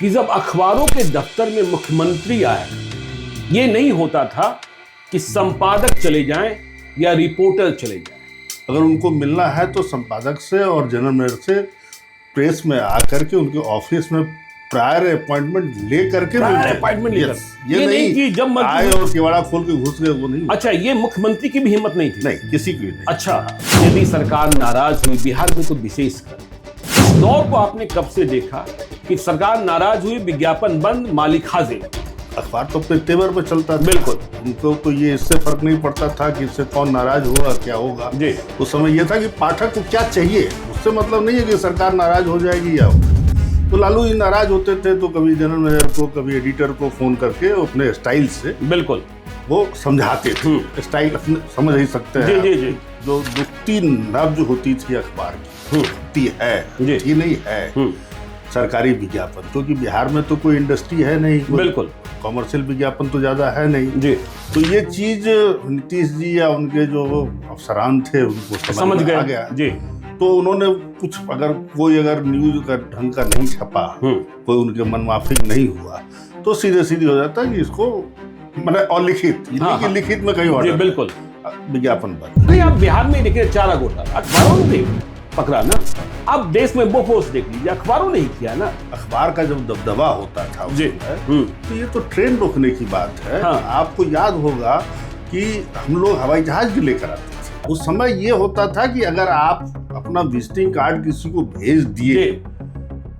कि जब अखबारों के दफ्तर में मुख्यमंत्री आया, ये नहीं होता था कि संपादक चले जाएं या रिपोर्टर चले जाएं। अगर उनको मिलना है तो संपादक से और जनरल मैनेजर से प्रेस में आकर के उनके ऑफिस में प्रायर अपॉइंटमेंट ले करके ये नहीं कि जब आए और किवाड़ा खोल के घुस गए, वो नहीं। अच्छा, ये मुख्यमंत्री की भी हिम्मत नहीं थी? नहीं, किसी की नहीं। अच्छा, यदि सरकार नाराज हुई, बिहार में तो विशेषकर इस दौर को आपने कब से देखा कि सरकार नाराज हुई, विज्ञापन बंद, मालिक हाजिर? अखबार तो अपने तेवर में चलता था। बिल्कुल। उनको तो ये इससे फर्क नहीं पड़ता था कि इससे कौन नाराज होगा, क्या होगा। जी। उस समय ये था कि पाठक को क्या चाहिए, उससे मतलब नहीं है कि सरकार नाराज हो जाएगी या तो लालू जी नाराज होते थे तो कभी जनरल मैनेजर को, कभी एडिटर को फोन करके अपने स्टाइल से बिल्कुल वो समझाते थे। स्टाइल अपने समझ ही सकते हैं। जी जी जी। जो दुखती नब्ज होती थी अखबार की, दुखती है, दुखती नहीं है सरकारी विज्ञापन, क्योंकि बिहार में तो कोई इंडस्ट्री है नहीं, बिल्कुल कॉमर्शियल विज्ञापन तो ज्यादा है नहीं जी। तो ये चीज नीतीश जी या उनके जो अफसरान थे उनको समझ में आ गया जी। तो उन्होंने कुछ अगर न्यूज का ढंग का नहीं छपा, कोई उनके मनमाफिक नहीं हुआ, तो सीधे सीधे हो जाता है कि इसको मतलब अलिखित, लिखित में कहीं और बिल्कुल विज्ञापन बंद। नहीं, आप बिहार में देखिए चारा घोटाला अखबारों ने पकड़ा ना। अब देश में बोफोर्स देख लीजिए, अखबारों ने ही किया ना। अखबार का जब दबदबा होता था जी, तो ये तो ट्रेन रोकने की बात है। हाँ। आपको याद होगा कि हम लोग हवाई जहाज भी लेकर आते थे। उस समय ये होता था कि अगर आप अपना विजिटिंग कार्ड किसी को भेज दिए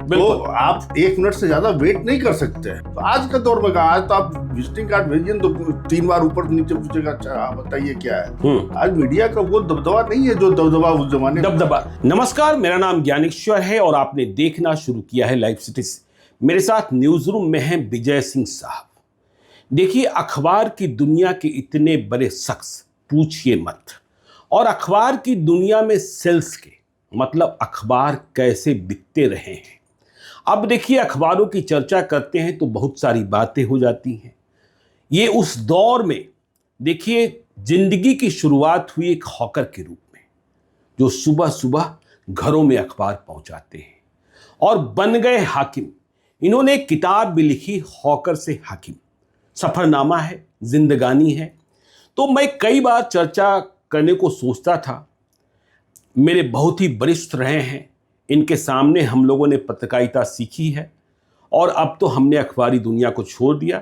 तो आप 1 मिनट से ज्यादा वेट नहीं कर सकते हैं। तो आज का दौर में कहा, आज तो आप विजिटिंग कार्ड भेजिए तो 3 बार ऊपर नीचे पूछेगा, अच्छा बताइए क्या है। आज मीडिया का वो दबदबा नहीं है जो दबदबा उस जमाने दबदबा। नमस्कार, मेरा नाम ज्ञानेश्वर है और आपने देखना शुरू किया है लाइव सिटी। मेरे साथ न्यूज रूम में है विजय सिंह साहब। देखिए, अखबार की दुनिया के इतने बड़े शख्स पूछिए मत, और अखबार की दुनिया में सेल्स के मतलब अखबार कैसे बिकते रहे हैं। अब देखिए, अखबारों की चर्चा करते हैं तो बहुत सारी बातें हो जाती हैं। ये उस दौर में देखिए, जिंदगी की शुरुआत हुई एक हॉकर के रूप में, जो सुबह सुबह घरों में अखबार पहुंचाते हैं और बन गए हाकिम। इन्होंने एक किताब भी लिखी, हॉकर से हाकिम, सफरनामा है, जिंदगानी है। तो मैं कई बार चर्चा करने को सोचता था। मेरे बहुत ही वरिष्ठ रहे हैं, इनके सामने हम लोगों ने पत्रकारिता सीखी है और अब तो हमने अखबारी दुनिया को छोड़ दिया।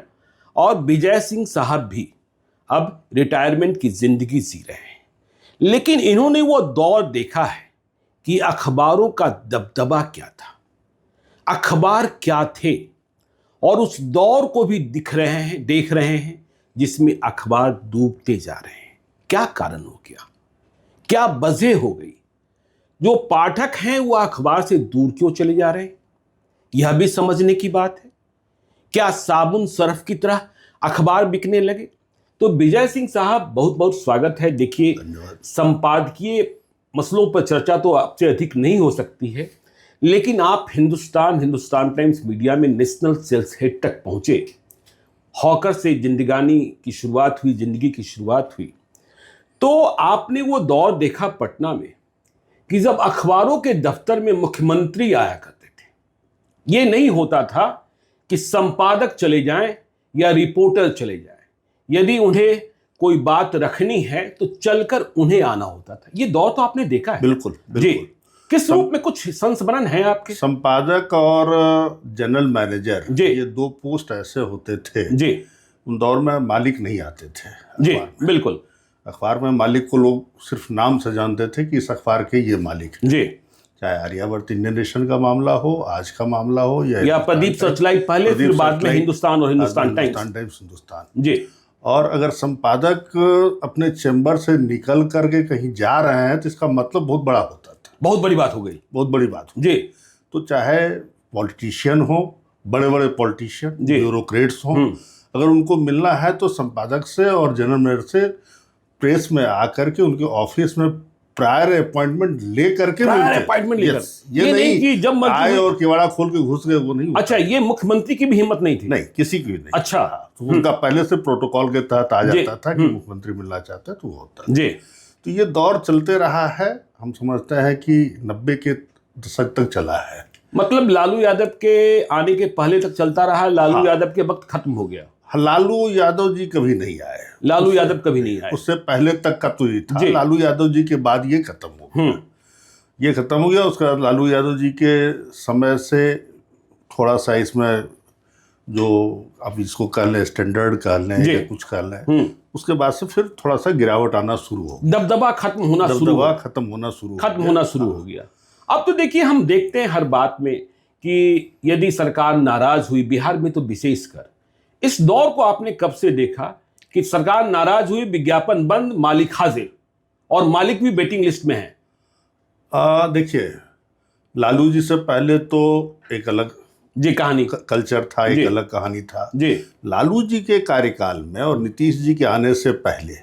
और विजय सिंह साहब भी अब रिटायरमेंट की जिंदगी जी रहे हैं, लेकिन इन्होंने वो दौर देखा है कि अखबारों का दबदबा क्या था, अखबार क्या थे, और उस दौर को भी देख रहे हैं जिसमें अखबार डूबते जा रहे हैं। क्या कारण हो गया, क्या वजह हो गई, जो पाठक हैं वो अखबार से दूर क्यों चले जा रहे हैं, यह भी समझने की बात है। क्या साबुन सरफ की तरह अखबार बिकने लगे? तो विजय सिंह साहब, बहुत बहुत स्वागत है। देखिए, संपादकीय मसलों पर चर्चा तो आपसे अधिक नहीं हो सकती है, लेकिन आप हिंदुस्तान टाइम्स मीडिया में नेशनल सेल्स हेड तक पहुंचे। हॉकर से जिंदगानी की शुरुआत हुई, जिंदगी की शुरुआत हुई। तो आपने वो दौर देखा पटना में कि जब अखबारों के दफ्तर में मुख्यमंत्री आया करते थे, ये नहीं होता था कि संपादक चले जाएं या रिपोर्टर चले जाएं। यदि उन्हें कोई बात रखनी है तो चलकर उन्हें आना होता था। ये दौर तो आपने देखा है। बिल्कुल, बिल्कुल। जी, किस रूप में कुछ संस्मरण है आपके? संपादक और जनरल मैनेजर, ये 2 पोस्ट ऐसे होते थे जी। उन दौर में मालिक नहीं आते थे जी, बिल्कुल। अखबार में मालिक को लोग सिर्फ नाम से जानते थे कि इस अखबार के ये मालिक हैं जी। चाहे आर्यावर्त इंडियन नेशन का मामला हो, आज का मामला हो, या प्रदीप सर्चलाइट पहले, फिर बाद में हिंदुस्तान और हिंदुस्तान टाइम्स जी। और अगर संपादक अपने चैम्बर से निकल करके कहीं जा रहे हैं तो इसका मतलब बहुत बड़ा होता था। बहुत बड़ी बात हो गई, बहुत बड़ी बात जी। तो चाहे पॉलिटिशियन हो, बड़े बड़े पॉलिटिशियन, ब्यूरोक्रेट्स हो, अगर उनको मिलना है तो संपादक से और जनरल मैनेजर से प्रेस में आकर के उनके ऑफिस में प्रायर अपॉइंटमेंट ले करके ये नहीं कि जब आए और किवाड़ा खोल के घुस गए, वो नहीं। अच्छा, ये मुख्यमंत्री की भी हिम्मत नहीं थी? नहीं, किसी की नहीं। अच्छा, तो उनका पहले से प्रोटोकॉल के तहत आ जाता था कि मुख्यमंत्री मिलना चाहते हैं तो वो होता जी। तो ये दौर चलते रहा है। हम समझते हैं कि 90 के दशक तक चला है। मतलब लालू यादव के आने के पहले तक चलता रहा, लालू यादव के वक्त खत्म हो गया। लालू यादव जी कभी नहीं आए, लालू यादव कभी नहीं आए, उससे पहले तक का तो ये था। लालू यादव जी के बाद ये खत्म हो गया, ये खत्म हो गया। उसका लालू यादव जी के समय से थोड़ा सा इसमें जो अब इसको कह लें स्टैंडर्ड कह लें या कुछ कह लें, उसके बाद से फिर थोड़ा सा गिरावट आना शुरू हो गया, दबदबा खत्म होना शुरू हो गया। अब तो देखिए, हम देखते हैं हर बात में कि यदि सरकार नाराज हुई, बिहार में तो विशेषकर इस दौर को आपने कब से देखा कि सरकार नाराज हुई, विज्ञापन बंद, मालिक हाजिर, और मालिक भी वेटिंग लिस्ट में है। देखिए, लालू जी से पहले तो एक अलग कहानी कल्चर था, एक अलग कहानी था जी। लालू जी के कार्यकाल में और नीतीश जी के आने से पहले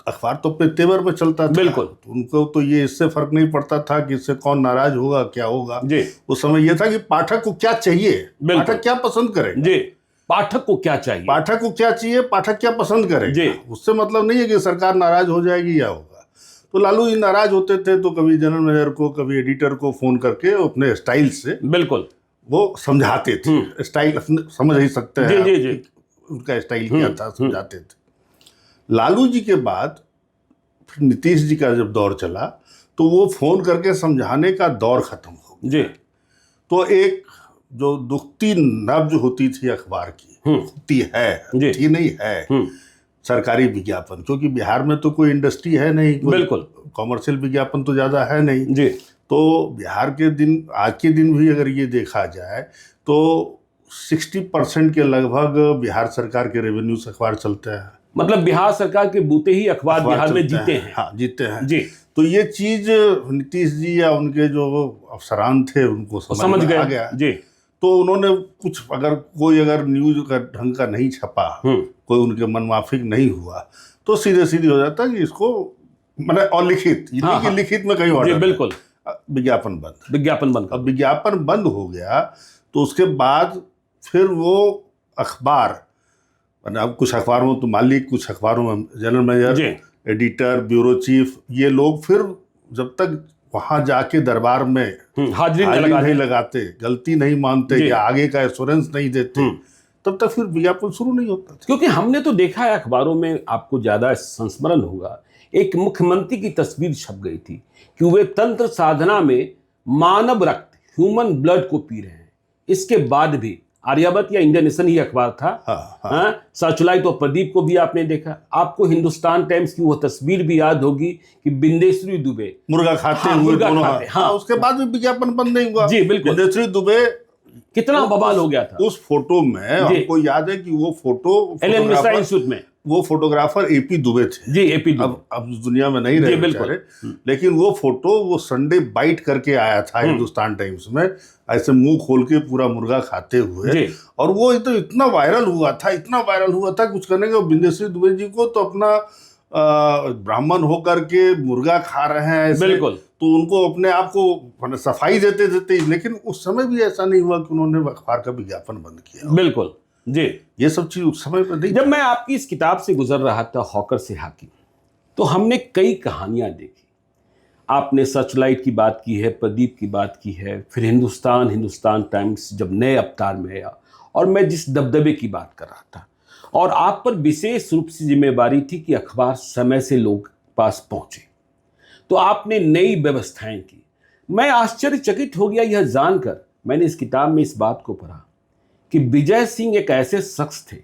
अखबार तो अपने तेवर में चलता था। बिल्कुल। उनको तो ये इससे फर्क नहीं पड़ता था कि इससे कौन नाराज होगा, क्या होगा जी। उस समय ये था कि पाठक को क्या चाहिए, पाठक क्या पसंद करेगा जी, पाठक को क्या चाहिए, पाठक को क्या चाहिए, पाठक क्या पसंद करेगा। उससे मतलब नहीं है कि सरकार नाराज हो जाएगी या होगा। तो लालू जी नाराज होते थे तो कभी जनरल मैनेजर को, कभी एडिटर को फोन करके अपने स्टाइल से बिल्कुल वो समझाते थे। स्टाइल समझ ही सकते हैं जी। उनका स्टाइल क्या था, समझाते थे। लालू जी के बाद फिर नीतीश जी का जब दौर चला तो वो फोन करके समझाने का दौर खत्म हो गया जी। तो एक जो दुखती नब्ज होती थी अखबार की, होती है, होती नहीं है, सरकारी विज्ञापन, क्योंकि बिहार में तो कोई इंडस्ट्री है नहीं, बिल्कुल कॉमर्शियल विज्ञापन तो ज़्यादा है नहीं जी। तो बिहार के दिन, आज के दिन भी अगर ये देखा जाए तो 60% के लगभग बिहार सरकार के रेवेन्यू से अखबार चलते हैं। मतलब बिहार सरकार के बूते ही अखबार बिहार में जीते हैं। हाँ, जीते हैं जी। तो ये चीज नीतीश जी या उनके जो अफसरान थे उनको समझ गया जी। तो उन्होंने कुछ, अगर न्यूज का ढंग का नहीं छपा, कोई उनके मनमाफिक नहीं हुआ, तो सीधे हो जाता कि इसको मतलब, और लिखित कि लिखित में कहीं ऑर्डर, बिल्कुल, विज्ञापन बंद। अब विज्ञापन बंद हो गया तो उसके बाद फिर वो अखबार, अब कुछ अखबारों में तो मालिक, कुछ अखबारों में general manager, editor, bureau chief, ये लोग फिर जब तक वहां जाके दरबार में हाजिरी नहीं लगाते, गलती नहीं मानते या आगे का एश्योरेंस नहीं देते, तब तक फिर विज्ञापन शुरू नहीं होता था। क्योंकि हमने तो देखा है अखबारों में, आपको ज्यादा संस्मरण होगा, एक मुख्यमंत्री की तस्वीर छप गई थी कि वे तंत्र साधना में मानव रक्त, ह्यूमन ब्लड को पी रहे हैं। इसके बाद भी आर्यावर्त या इंडियन नेशन ही अखबार था, सर्चलाइट और प्रदीप को भी आपने देखा। आपको हिंदुस्तान टाइम्स की वो तस्वीर भी याद होगी कि बिंदेश्वरी दुबे मुर्गा खाते हुए दोनों, उसके बाद भी विज्ञापन बंद नहीं हुआ जी। बिल्कुल, बिंदेश्वरी दुबे कितना बवाल हो गया था उस फोटो में। हमको याद है कि वो फोटो एल.एन. मिश्रा इंस्टीट्यूट में, वो फोटोग्राफर एपी दुबे थे जी। एपी दुबे अब दुनिया में नहीं रहे बेचारे, लेकिन वो फोटो वो संडे बाइट करके आया था हिंदुस्तान टाइम्स में, ऐसे मुंह खोल के पूरा मुर्गा खाते हुए, और वो तो इतना वायरल हुआ था कुछ करने के। बिंदेश्वरी दुबे जी को तो अपना ब्राह्मण होकर के मुर्गा खा रहे हैं बिल्कुल, तो उनको अपने आप को सफाई देते, लेकिन उस समय भी ऐसा नहीं हुआ कि उन्होंने अखबार का विज्ञापन बंद किया। बिल्कुल जी। ये सब चीज उस समय पर नहीं। जब मैं आपकी इस किताब से गुजर रहा था, हॉकर से हाकिम, तो हमने कई कहानियां देखी। आपने सर्चलाइट की बात की है, प्रदीप की बात की है, फिर हिंदुस्तान टाइम्स जब नए अवतार में आया, और मैं जिस दबदबे की बात कर रहा था, और आप पर विशेष रूप से जिम्मेवारी थी कि अखबार समय से लोग पास पहुंचे, तो आपने नई व्यवस्थाएं की। मैं आश्चर्यचकित हो गया यह जानकर, मैंने इस किताब में इस बात को पढ़ा कि विजय सिंह एक ऐसे शख्स थे,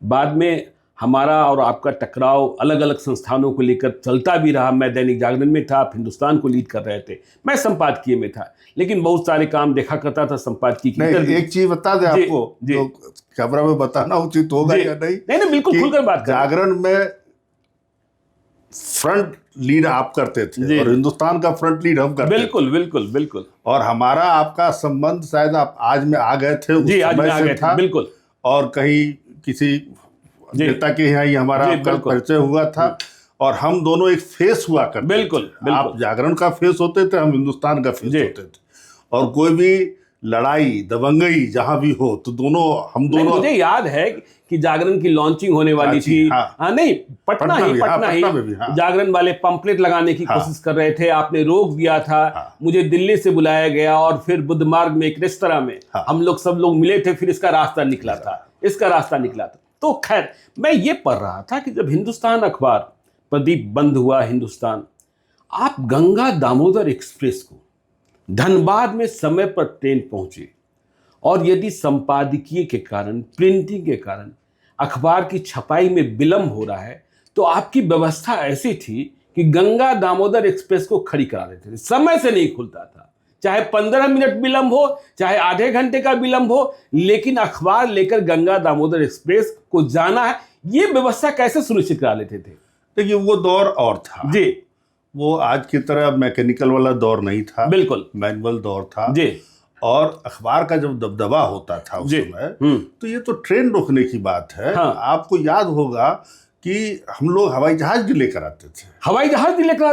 बाद में हमारा और आपका टकराव अलग अलग संस्थानों को लेकर चलता भी रहा। मैं दैनिक जागरण में था, आप हिंदुस्तान को लीड कर रहे थे, मैं संपादकीय में था, लेकिन बहुत सारे काम देखा करता था संपादकीय की। एक चीज बता दे आपको, जो कैमरा में बताना उचित होगा या नहीं? नहीं, बिल्कुल खुलकर बात। जागरण में फ्रंट लीड आप करते थे और हिंदुस्तान का फ्रंट लीड हम करते थे। बिल्कुल। और हमारा आपका संबंध शायद आप आज में आ गए थे, जी, आज में आ गए थे, बिल्कुल। और कहीं किसी नेता के यहाँ ही हमारा आपका परिचय हुआ था, और हम दोनों एक फेस हुआ करते। बिल्कुल। आप जागरण का फेस होते थे, हम हिंदुस्तान का फेस होते थे, और कोई भी लड़ाई दबंगई जहां भी हो तो हम दोनों मुझे याद है कि कि जागरण की लॉन्चिंग होने वाली थी। हाँ नहीं, पटना ही जागरण वाले पंपलेट लगाने की कोशिश कर रहे थे, आपने रोक दिया था। मुझे दिल्ली से बुलाया गया और फिर बुद्ध मार्ग में एक रेस्तरां में हम लोग सब लोग मिले थे, फिर इसका रास्ता निकला था। तो खैर, मैं ये पढ़ रहा था कि जब हिंदुस्तान अखबार प्रदीप बंद हुआ हिंदुस्तान, आप गंगा दामोदर एक्सप्रेस को धनबाद में समय पर ट्रेन पहुंचे, और यदि संपादकीय के कारण, प्रिंटिंग के कारण अखबार की छपाई में विलंब हो रहा है, तो आपकी व्यवस्था ऐसी थी कि गंगा दामोदर एक्सप्रेस को खड़ी करा देते थे, समय से नहीं खुलता था, चाहे 15 मिनट विलंब हो, चाहे आधे घंटे का विलंब हो, लेकिन अखबार लेकर गंगा दामोदर एक्सप्रेस को जाना है, ये व्यवस्था कैसे सुनिश्चित करा लेते थे? देखिए, वो दौर और था जी, वो आज की तरह मैकेनिकल वाला दौर नहीं था, बिल्कुल मैनुअल दौर था जी। और अखबार का जब दबदबा होता था उस समय, तो ये तो ट्रेन रोकने की बात है। हाँ। आपको याद होगा कि हम लोग हवाई जहाज भी लेकर आते थे, हवाई जहाज लेकर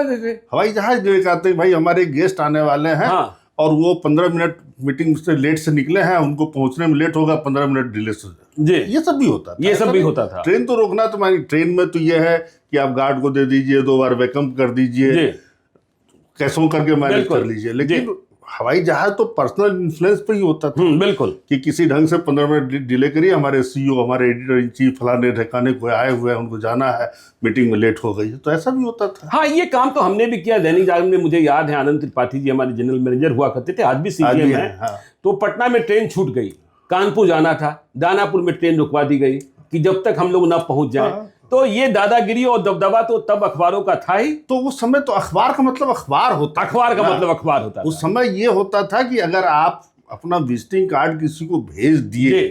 आते थे, भाई हमारे गेस्ट आने वाले हैं। हाँ। और वो 15 मिनट मीटिंग से लेट से निकले हैं, उनको पहुंचने में लेट होगा, 15 मिनट डिले से जी, ये सब भी होता था। ट्रेन तो रोकना, तुम्हारी ट्रेन में तो ये है कि आप गार्ड को दे दीजिए, 2 बार वेलकम कर दीजिए, कैसों करके मैनेज कर लीजिए। लेकिन हवाई जहाज तो पर्सनल इन्फ्लुएंस पे ही होता था, बिल्कुल, कि किसी ढंग से 15 मिनट डिले करिए, हमारे सीईओ, हमारे एडिटर इन चीफ फलाने ठिकाने को आए हुए हैं, उनको जाना है, मीटिंग में लेट हो गई, तो ऐसा भी होता था। हाँ, ये काम तो हमने भी किया दैनिक जागरण में। मुझे याद है आनंद त्रिपाठी जी हमारे जनरल मैनेजर हुआ करते थे, आज भी सीजीएम है। हाँ। तो पटना में ट्रेन छूट गई, कानपुर जाना था, दानापुर में ट्रेन रुकवा दी गई कि जब तक हम लोग ना पहुंच जाएं। तो ये दादागिरी और दबदबा तो तब अखबारों का था ही। तो उस समय तो अखबार का मतलब अखबार होता, उस समय ये होता था कि अगर आप अपना विजिटिंग कार्ड किसी को भेज दिए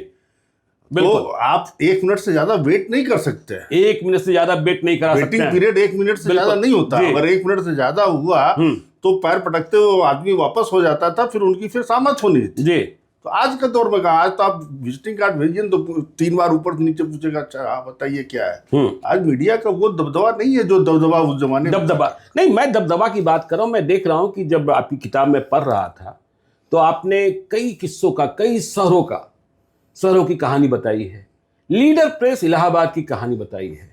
तो आप 1 मिनट से ज्यादा वेट नहीं कर सकते। 1 मिनट से ज्यादा वेट नहीं करा सकते। वेटिंग पीरियड 1 मिनट से ज्यादा नहीं होता। अगर 1 मिनट से ज्यादा हुआ तो पैर पटकते हुए आदमी वापस हो जाता था, फिर उनकी फिर सामत होनी थी। तो आज के दौर में आज तो आप विजिटिंग कार्ड भेजिए तो 3 बार ऊपर नीचे पूछेगा, अच्छा आप बताइए क्या है। आज मीडिया का वो दबदबा नहीं है जो दबदबा उस जमाने में। दबदबा नहीं, मैं दबदबा की बात कर रहा हूं। मैं देख रहा हूं कि जब आपकी किताब में पढ़ रहा था तो आपने कई किस्सों का, कई शहरों की कहानी बताई है, लीडर प्रेस इलाहाबाद की कहानी बताई है,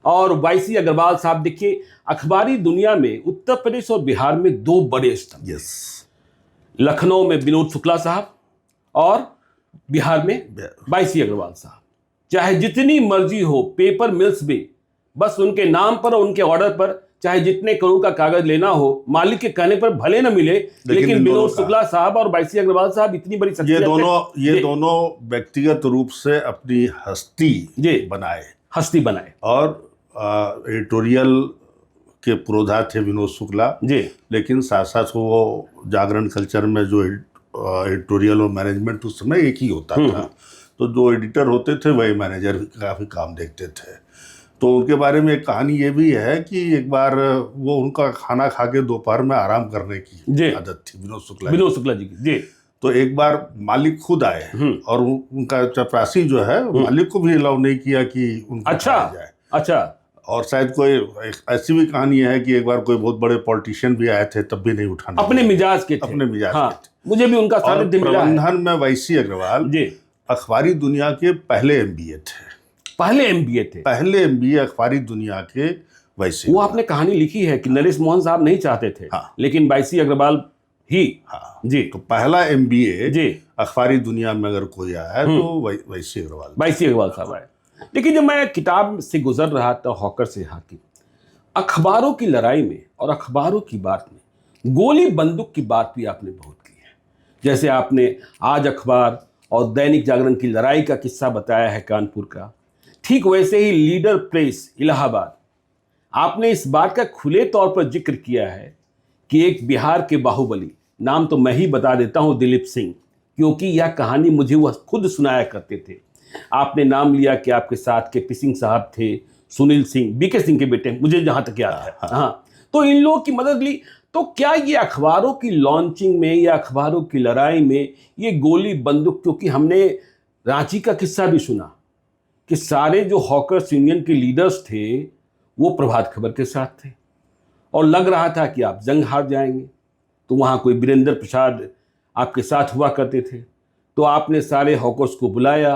और वाईसी अग्रवाल साहब। देखिए, अखबारी दुनिया में उत्तर प्रदेश और बिहार में 2 बड़े स्तंभ, लखनऊ में विनोद शुक्ला साहब और बिहार में वाईसी अग्रवाल साहब। चाहे जितनी मर्जी हो, पेपर मिल्स भी बस उनके नाम पर और उनके ऑर्डर पर, चाहे जितने करोड़ का कागज लेना हो, मालिक के कहने पर भले न मिले, लेकिन विनोद शुक्ला साहब और वाईसी अग्रवाल साहब इतनी बड़ी शख्सियत, ये दोनों व्यक्तिगत रूप से अपनी हस्ती बनाए और एडिटोरियल के पुरोधा थे विनोद शुक्ला जी। लेकिन साथ साथ वो जागरण कल्चर में जो एडिटोरियल और मैनेजमेंट उस समय एक ही होता था, तो जो एडिटर होते थे वही मैनेजर काफी काम देखते थे। तो उनके बारे में एक कहानी ये भी है कि एक बार वो उनका खाना खा के दोपहर में आराम करने की आदत थी विनोद शुक्ला जी की। तो एक बार मालिक खुद आए और उनका चपरासी जो है मालिक को भी अलाउ नहीं किया कि उनको जाए। अच्छा। और शायद कोई ऐसी भी कहानी है कि एक बार कोई बहुत बड़े पॉलिटिशियन भी आए थे, तब भी नहीं उठाना, अपने मिजाज के थे। मुझे भी उनका सानिध्य मिला है। प्रबंधन में वाईसी अग्रवाल अखबारी दुनिया के पहले एमबीए थे। पहले एमबीए अखबारी दुनिया के वाईसी। वो आपने कहानी लिखी है कि नरेश मोहन साहब नहीं चाहते थे, लेकिन वाईसी अग्रवाल ही जी। तो पहला एमबीए जी अखबारी दुनिया में अगर कोई आया है तो वाईसी अग्रवाल साहब आए। लेकिन जब मैं किताब से गुजर रहा था, हॉकर से हाकिम, अखबारों की लड़ाई में और अखबारों की बात में गोली बंदूक की बात भी आपने बहुत की है। जैसे आपने आज अखबार और दैनिक जागरण की लड़ाई का किस्सा बताया है कानपुर का, ठीक वैसे ही लीडर प्रेस इलाहाबाद, आपने इस बात का खुले तौर पर जिक्र किया है कि एक बिहार के बाहुबली, नाम तो मैं ही बता देता हूं, दिलीप सिंह, क्योंकि यह कहानी मुझे वह खुद सुनाया करते थे। आपने नाम लिया कि आपके साथ केपी सिंह साहब थे, सुनील सिंह, बीके सिंह के बेटे, मुझे जहां तक याद है। हाँ, तो इन लोगों की मदद ली। तो क्या ये अखबारों की लॉन्चिंग में या अखबारों की लड़ाई में ये गोली बंदूक, क्योंकि हमने रांची का किस्सा भी सुना कि सारे जो हॉकर्स यूनियन के लीडर्स थे वो प्रभात खबर के साथ थे और लग रहा था कि आप जंग हार जाएंगे, तो वहाँ कोई वीरेंद्र प्रसाद आपके साथ हुआ करते थे, तो आपने सारे हॉकर्स को बुलाया,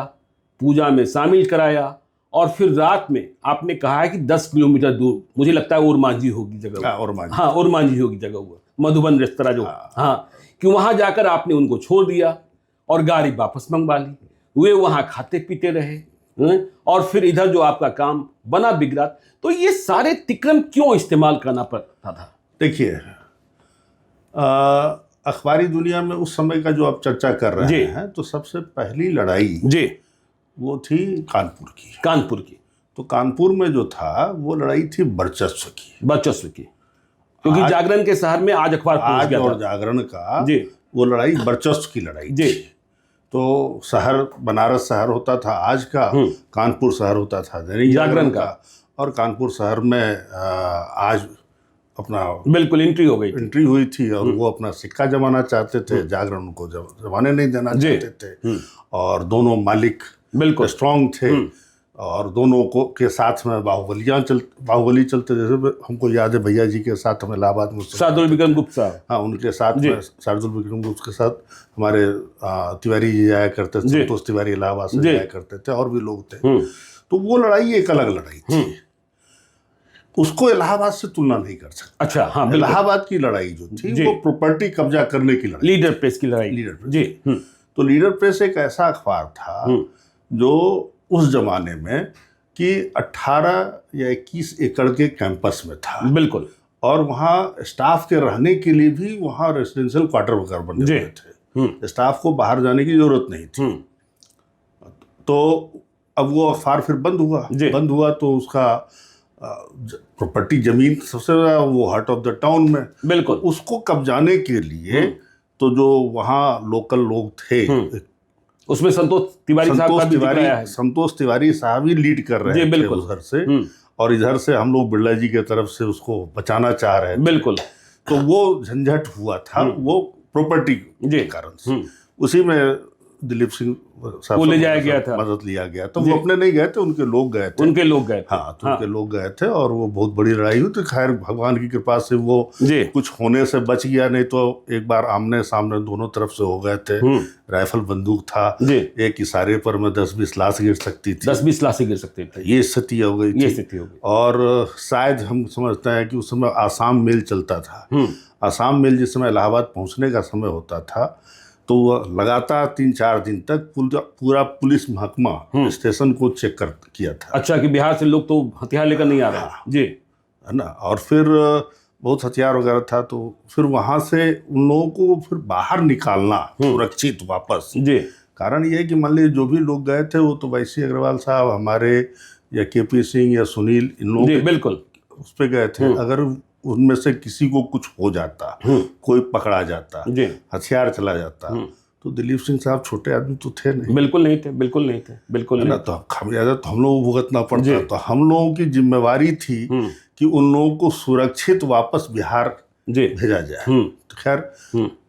पूजा में शामिल कराया, और फिर रात में आपने कहा है कि 10 किलोमीटर दूर, मुझे लगता है ओरमांझी होगी जगह, हाँ ओरमांझी होगी जगह हुआ, मधुबन रेस्तरा जो, हाँ, कि वहां जाकर आपने उनको छोड़ दिया और गाड़ी वापस मंगवा ली। वे वहां खाते पीते रहे, और फिर इधर जो आपका काम बना बिगड़ा। तो ये सारे तिक्रम क्यों इस्तेमाल करना पड़ता था? देखिए, अखबारी दुनिया में उस समय का जो आप चर्चा कर रहे हैं, तो सबसे पहली लड़ाई वो थी कानपुर की। तो कानपुर में जो था वो लड़ाई थी वर्चस्व की, क्योंकि जागरण के शहर में आज अखबार पहुंच गया था। और जागरण का वो लड़ाई वर्चस्व की लड़ाई थी। तो शहर बनारस शहर होता था आज का, कानपुर शहर होता था दैनिक जागरण का, और कानपुर शहर में आज अपना बिल्कुल एंट्री हुई थी, और वो अपना सिक्का जमाना चाहते थे, जागरण उनको जमाने नहीं देना चाहते थे। और दोनों मालिक बिल्कुल स्ट्रांग थे, और दोनों को के साथ में बाहुबली चलते, जैसे हमको याद है भैया जी के साथ हमें इलाहाबाद में शार्दुल विक्रम गुप्त साहब, हाँ उनके साथ में शार्दुल विक्रम गुप्त के साथ हमारे तिवारी जी जाया करते थे, संतोष तिवारी इलाहाबाद से जाया करते थे, और भी लोग थे। तो वो लड़ाई एक अलग लड़ाई थी, उसको इलाहाबाद से तुलना नहीं कर सकते। अच्छा, हाँ, इलाहाबाद की लड़ाई जो थी वो प्रॉपर्टी कब्जा करने की लड़ाई, लीडर प्रेस की लड़ाई। तो लीडर प्रेस एक ऐसा अखबार था जो उस जमाने में कि 18 या 21 एकड़ के कैंपस में था, बिल्कुल, और वहाँ स्टाफ के रहने के लिए भी वहाँ रेसिडेंशियल क्वार्टर वगैरह बने हुए थे, स्टाफ को बाहर जाने की जरूरत नहीं थी। तो अब वो अखबार फिर बंद हुआ, तो उसका प्रॉपर्टी जमीन सबसे ज्यादा वो हार्ट ऑफ द टाउन में, बिल्कुल, उसको कब्जाने के लिए तो जो वहाँ लोकल लोग थे, उसमें संतोष तिवारी साहब ही लीड कर रहे थे उधर से, और इधर से हम लोग बिरला जी के तरफ से उसको बचाना चाह रहे थे, बिल्कुल। तो वो झंझट हुआ था वो प्रॉपर्टी के कारण से। उसी में दिलीप सिंह साहब को ले जाया गया था, मदद लिया गया। तो वो अपने नहीं गए थे, उनके लोग गए थे, हाँ, तो उनके लोग गए थे, और वो बहुत बड़ी लड़ाई हुई। तो खैर भगवान की कृपा से वो कुछ होने से बच गया, नहीं तो एक बार आमने सामने दोनों तरफ से हो गए थे। राइफल बंदूक था, एक इशारे पर में 10-20 लाश गिर सकती थी, 10-20 लाश गिर सकती थी, ये स्थिति हो गई थी। और शायद हम समझते हैं कि उस समय आसाम मेल चलता था। आसाम मेल जिस समय इलाहाबाद पहुंचने का समय होता था, तो वह लगातार 3-4 दिन तक पूरा पुलिस महकमा स्टेशन को चेक किया था। अच्छा, कि बिहार से लोग तो हथियार लेकर नहीं आ रहे, जी, है ना। और फिर बहुत हथियार वगैरह था, तो फिर वहाँ से उन लोगों को फिर बाहर निकालना सुरक्षित वापस, जी। कारण ये है कि मान लीजिए जो भी लोग गए थे, वो तो वैसी अग्रवाल साहब हमारे, या केपी सिंह या सुनील, इन लोग बिल्कुल उस पर गए थे। अगर उनमें से किसी को कुछ हो जाता, कोई पकड़ा जाता, हथियार चला जाता, तो दिलीप सिंह साहब छोटे आदमी तो थे नहीं, बिल्कुल नहीं थे। तो हम लोगों को भुगतना पड़ता। तो हम लोगों की जिम्मेवारी थी कि उन लोगों को सुरक्षित वापस बिहार भेजा जाए। तो खैर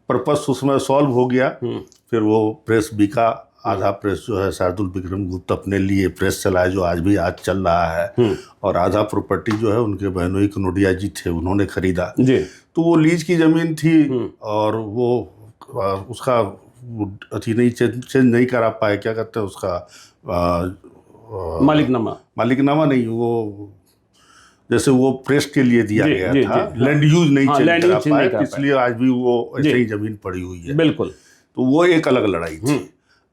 पर्पस उसमें सॉल्व हो गया। फिर वो प्रेस बिका, आधा प्रेस जो है शार्दुल विक्रम गुप्त अपने लिए प्रेस चलाए, जो आज चल रहा है, और आधा प्रॉपर्टी जो है उनके बहनोई कनोडिया जी थे, उन्होंने खरीदा। तो वो लीज की जमीन थी, और वो उसका अथी नहीं चेंज नहीं करा पाए, क्या कहते हैं उसका, मालिकनामा नहीं, वो जैसे वो प्रेस के लिए दिया गया था, लैंड यूज नहीं चेंज करा पाए, इसलिए आज भी वो ऐसे ही जमीन पड़ी हुई है, बिल्कुल। तो वो एक अलग लड़ाई थी।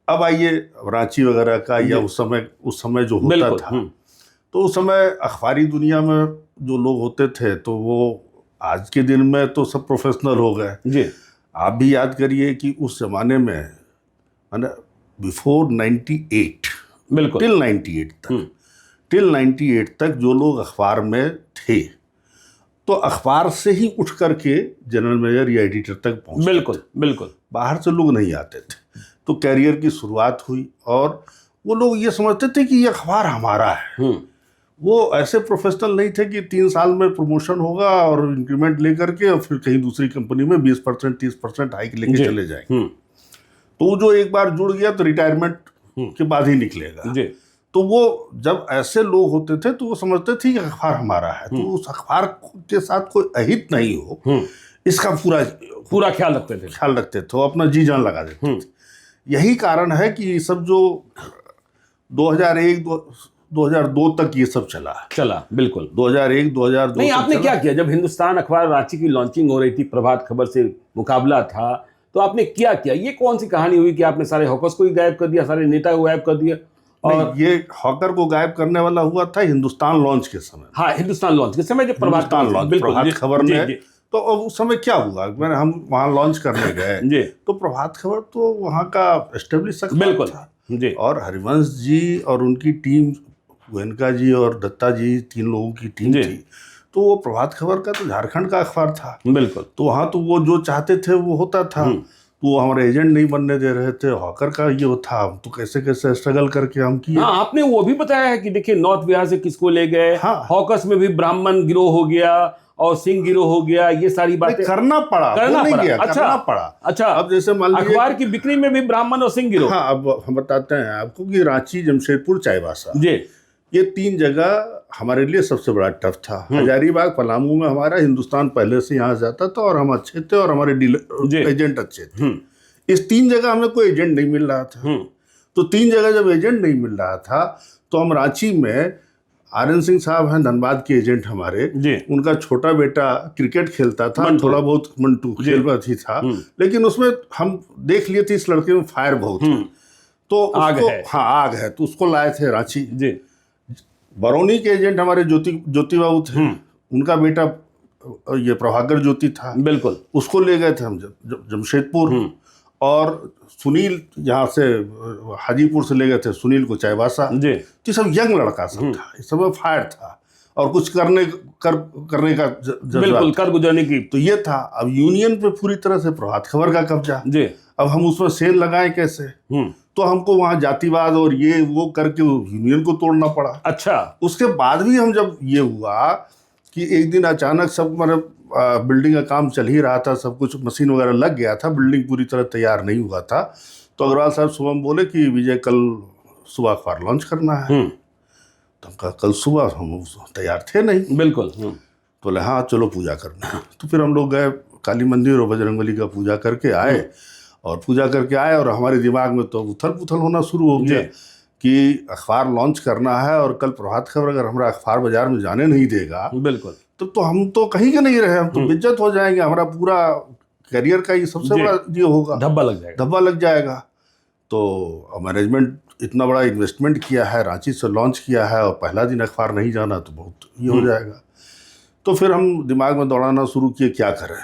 अब आइए रांची वगैरह का, या उस समय जो होता था, तो उस समय अखबारी दुनिया में जो लोग होते थे, तो वो आज के दिन में तो सब प्रोफेशनल हो गए। आप भी याद करिए कि उस जमाने में बिफोर 98, बिल्कुल, टिल 98 तक जो लोग अखबार में थे, तो अखबार से ही उठ करके जनरल मैनेजर या एडिटर तक पहुंचते, बिल्कुल, बाहर से लोग नहीं आते थे। तो कैरियर की शुरुआत हुई, और वो लोग ये समझते थे कि ये अखबार हमारा है। वो ऐसे प्रोफेशनल नहीं थे कि 3 साल में प्रमोशन होगा और इंक्रीमेंट लेकर के और फिर कहीं दूसरी कंपनी में 20% 30% हाइक लेके चले जाएंगे। तो जो एक बार जुड़ गया तो रिटायरमेंट के बाद ही निकलेगा। तो वो जब ऐसे लोग होते थे, तो वो समझते थे कि अखबार हमारा है, तो उस अखबार के साथ कोई अहित नहीं हो, इसका पूरा ख्याल रखते थे, अपना जी जान लगा देते थे। यही कारण है कि सब जो 2001 2002 तक ये सब चला बिल्कुल। 2001 2002 नहीं, तक आपने चला। क्या किया जब हिंदुस्तान अखबार रांची की लॉन्चिंग हो रही थी, प्रभात खबर से मुकाबला था, तो आपने क्या किया? ये कौन सी कहानी हुई कि आपने सारे हॉकर्स को ही गायब कर दिया, सारे नेता को गायब कर दिया? और नहीं, ये हॉकर को गायब करने वाला हुआ था हिंदुस्तान लॉन्च के समय। हाँ, हिंदुस्तान लॉन्च के समय जब प्रभात हिंदुस्तान लॉन्च, बिल्कुल, प्रभात जी, खबर जी, में। जी, तो अब उस समय क्या हुआ, मैंने हम वहाँ लॉन्च करने गए जी, तो प्रभात खबर तो वहाँ का एस्टेब्लिश बिल्कुल, था। जी, और हरिवंश जी और उनकी टीम, गोयनका जी और दत्ता जी, 3 लोगों की टीम जी। थी। तो वो प्रभात खबर का तो झारखंड का अखबार था, बिल्कुल, तो वहाँ तो वो जो चाहते थे वो होता था। तो वो हमारे एजेंट नहीं बनने दे रहे थे, हॉकर का ये था, तो कैसे कैसे स्ट्रगल करके हम किए। हाँ, आपने वो भी बताया है कि देखिए नॉर्थ बिहार से किसको ले गए, हाँ। हॉकर्स में भी ब्राह्मण गिरोह हो गया और सिंह गिरोह हो गया, ये सारी बातें करना पड़ा, करना वो नहीं पड़ा। गया, अच्छा, करना पड़ा। अच्छा, अब जैसे मान लीजिए अखबार की बिक्री में भी ब्राह्मण और सिंह गिरोह। हाँ, अब हम बताते हैं आपको कि रांची, जमशेदपुर, चाईबासा, जी, ये 3 जगह हमारे लिए सबसे बड़ा टफ था। हजारीबाग, पलामू में हमारा हिंदुस्तान पहले से यहाँ जाता था और हम अच्छे थे और हमारे डीलर एजेंट अच्छे थे। इस 3 जगह हमें कोई एजेंट नहीं मिल रहा था। तो 3 जगह जब एजेंट नहीं मिल रहा था तो हम रांची में, आर्यन सिंह साहब हैं धनबाद के एजेंट हमारे, उनका छोटा बेटा क्रिकेट खेलता था, थोड़ा बहुत मंटू खेल में ही था, लेकिन उसमें हम देख लिए थे इस लड़के में फायर बहुत है, तो आग उसको, है। हाँ आग है, तो उसको लाए थे रांची। जी, बरौनी के एजेंट हमारे ज्योति बाबू थे, उनका बेटा ये प्रभाकर ज्योति था, बिल्कुल, उसको ले गए थे हम जमशेदपुर। और सुनील यहाँ से हाजीपुर से ले गए थे सुनील को चाईबासा। जी, तो सब यंग लड़का सब था, इस समय फायर था और कुछ करने का जज्बा बिल्कुल, था। कर गुजरने की। तो ये था। अब यूनियन पे पूरी तरह से प्रभात खबर का कब्जा। जी, अब हम उसमें सेल लगाए कैसे? तो हमको वहाँ जातिवाद और ये वो करके यूनियन को तोड़ना पड़ा। अच्छा, उसके बाद भी हम जब ये हुआ कि एक दिन अचानक सब, मतलब बिल्डिंग का काम चल ही रहा था, सब कुछ मशीन वगैरह लग गया था, बिल्डिंग पूरी तरह तैयार नहीं हुआ था, तो अग्रवाल साहब सुबह बोले कि विजय कल सुबह अखबार लॉन्च करना है। तो हम कहा कल सुबह, हम तैयार थे नहीं। बिल्कुल, तो बोले हाँ चलो पूजा करना है। तो फिर हम लोग गए काली मंदिर और बजरंगबली का पूजा करके आए, और पूजा करके आए और हमारे दिमाग में तो उथल पुथल होना शुरू हो गया कि अखबार लॉन्च करना है और कल प्रभात खबर अगर हमारा अखबार बाजार में जाने नहीं देगा, बिल्कुल, तो हम तो कहीं के नहीं रहे, हम तो बेइज्जत हो जाएंगे, हमारा पूरा करियर का ये सबसे बड़ा ये होगा, धब्बा लग जाएगा। धब्बा लग जाएगा। तो मैनेजमेंट इतना बड़ा इन्वेस्टमेंट किया है, रांची से लॉन्च किया है और पहला दिन अखबार नहीं जाना तो बहुत ये हो जाएगा। तो फिर हम दिमाग में दौड़ाना शुरू किए क्या करें।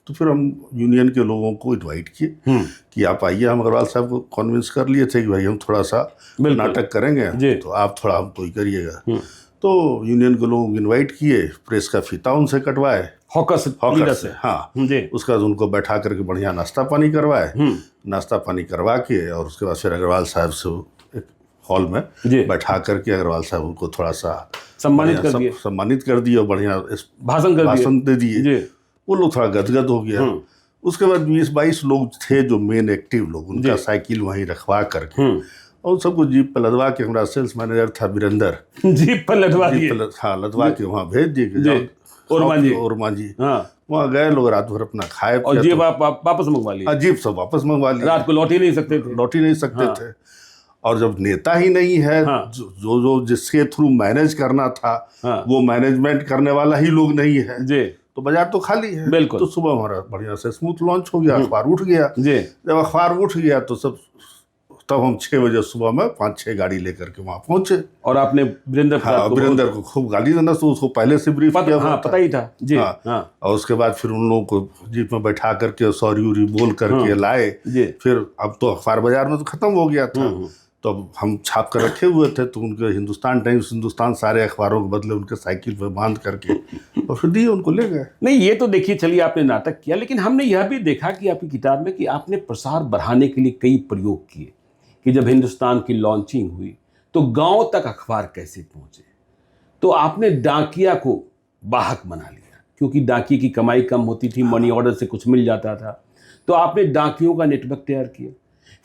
तो फिर हम यूनियन के लोगों को इनवाइट किए कि आप आइए। हम अग्रवाल साहब को कन्विंस कर लिए थे कि भाई हम थोड़ा सा नाटक करेंगे, तो आप थोड़ा हम तो ही करिएगा। तो यूनियन के लोगों को इनवाइट किए, प्रेस का फीता उनसे कटवाए, हॉकर से, हाँ जी। उसके बाद उनको बैठा करके बढ़िया नाश्ता पानी करवाए, नाश्ता पानी करवा के, और उसके बाद फिर अग्रवाल साहब से एक हॉल में बैठा करके अग्रवाल साहब उनको थोड़ा सा सम्मानित कर दिए और बढ़िया भाषण दे दिए। वो लोग थोड़ा गदगद हो गया। उसके बाद 20-22 लोग थे जो मेन एक्टिव लोग, उनका साइकिल वहीं रखवा करके और सबको जीप पर लदवा के, हमारा सेल्स मैनेजर था वीरेंद्र, जीप पर लदवा के वहाँ भेज दिए ओरमा जी। वहाँ गए लोग, रात भर अपना खाए और जीप वापस मंगवा लिया। जीप सब वापस मंगवा लिया, रात को लौट ही नहीं सकते थे। और जब नेता ही नहीं है, जो जिसके थ्रू मैनेज करना था, वो मैनेजमेंट करने वाला ही लोग नहीं है, तो बाजार तो खाली है। बिल्कुल। तो सुबह हमारा बढ़िया से स्मूथ लॉन्च हो गया, अखबार उठ गया। जब अखबार उठ गया तो तब हम 6 बजे सुबह में 5-6 गाड़ी लेकर के वहाँ पहुंचे। और आपने वीरेंद्र को खूब गाली देना, तो उसको पहले से ब्रीफ किया, पता ही था जी। और उसके बाद फिर उन लोगों को जीप में बैठा करके सॉरी बोल करके लाए। फिर अब तो अखबार बाजार में तो खत्म हो गया था, तो हम छाप कर रखे हुए थे, तो उनके हिंदुस्तान टाइम्स, हिंदुस्तान सारे अखबारों के बदले उनके साइकिल पे बांध करके और फिर दिए, उनको ले गए। नहीं, ये तो देखिए, चलिए आपने नाटक किया, लेकिन हमने यह भी देखा कि आपकी किताब में कि आपने प्रसार बढ़ाने के लिए कई प्रयोग किए कि जब हिंदुस्तान की लॉन्चिंग हुई तो गांव तक अखबार कैसे पहुंचे। तो आपने डाकिया को वाहक बना लिया, क्योंकि डाकिये की कमाई कम होती थी, मनी ऑर्डर से कुछ मिल जाता था, तो आपने डाकियों का नेटवर्क तैयार किया।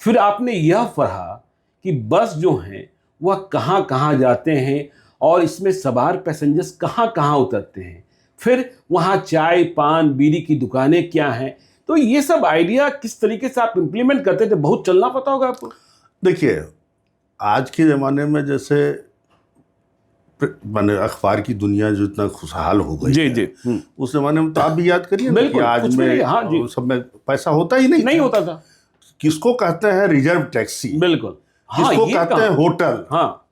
फिर आपने यह पढ़ा कि बस जो हैं वह कहाँ कहाँ जाते हैं और इसमें सवार पैसेंजर्स कहाँ कहाँ उतरते हैं, फिर वहाँ चाय पान बीड़ी की दुकानें क्या हैं। तो ये सब आइडिया किस तरीके से आप इम्प्लीमेंट करते थे? बहुत चलना पता होगा आपको। देखिए, आज के ज़माने में जैसे माने अखबार की दुनिया जो इतना खुशहाल हो गई जी है, जी उस ज़माने में तो आप भी याद करिए ना कि बिल्कुल, आज कुछ भी में नहीं, हाँ जी। सब में पैसा होता ही नहीं नहीं था। होता था, किसको कहते हैं रिजर्व टैक्सी, बिल्कुल। हाँ, किसको ये कहते हैं कहाँ? होटल, हाँ,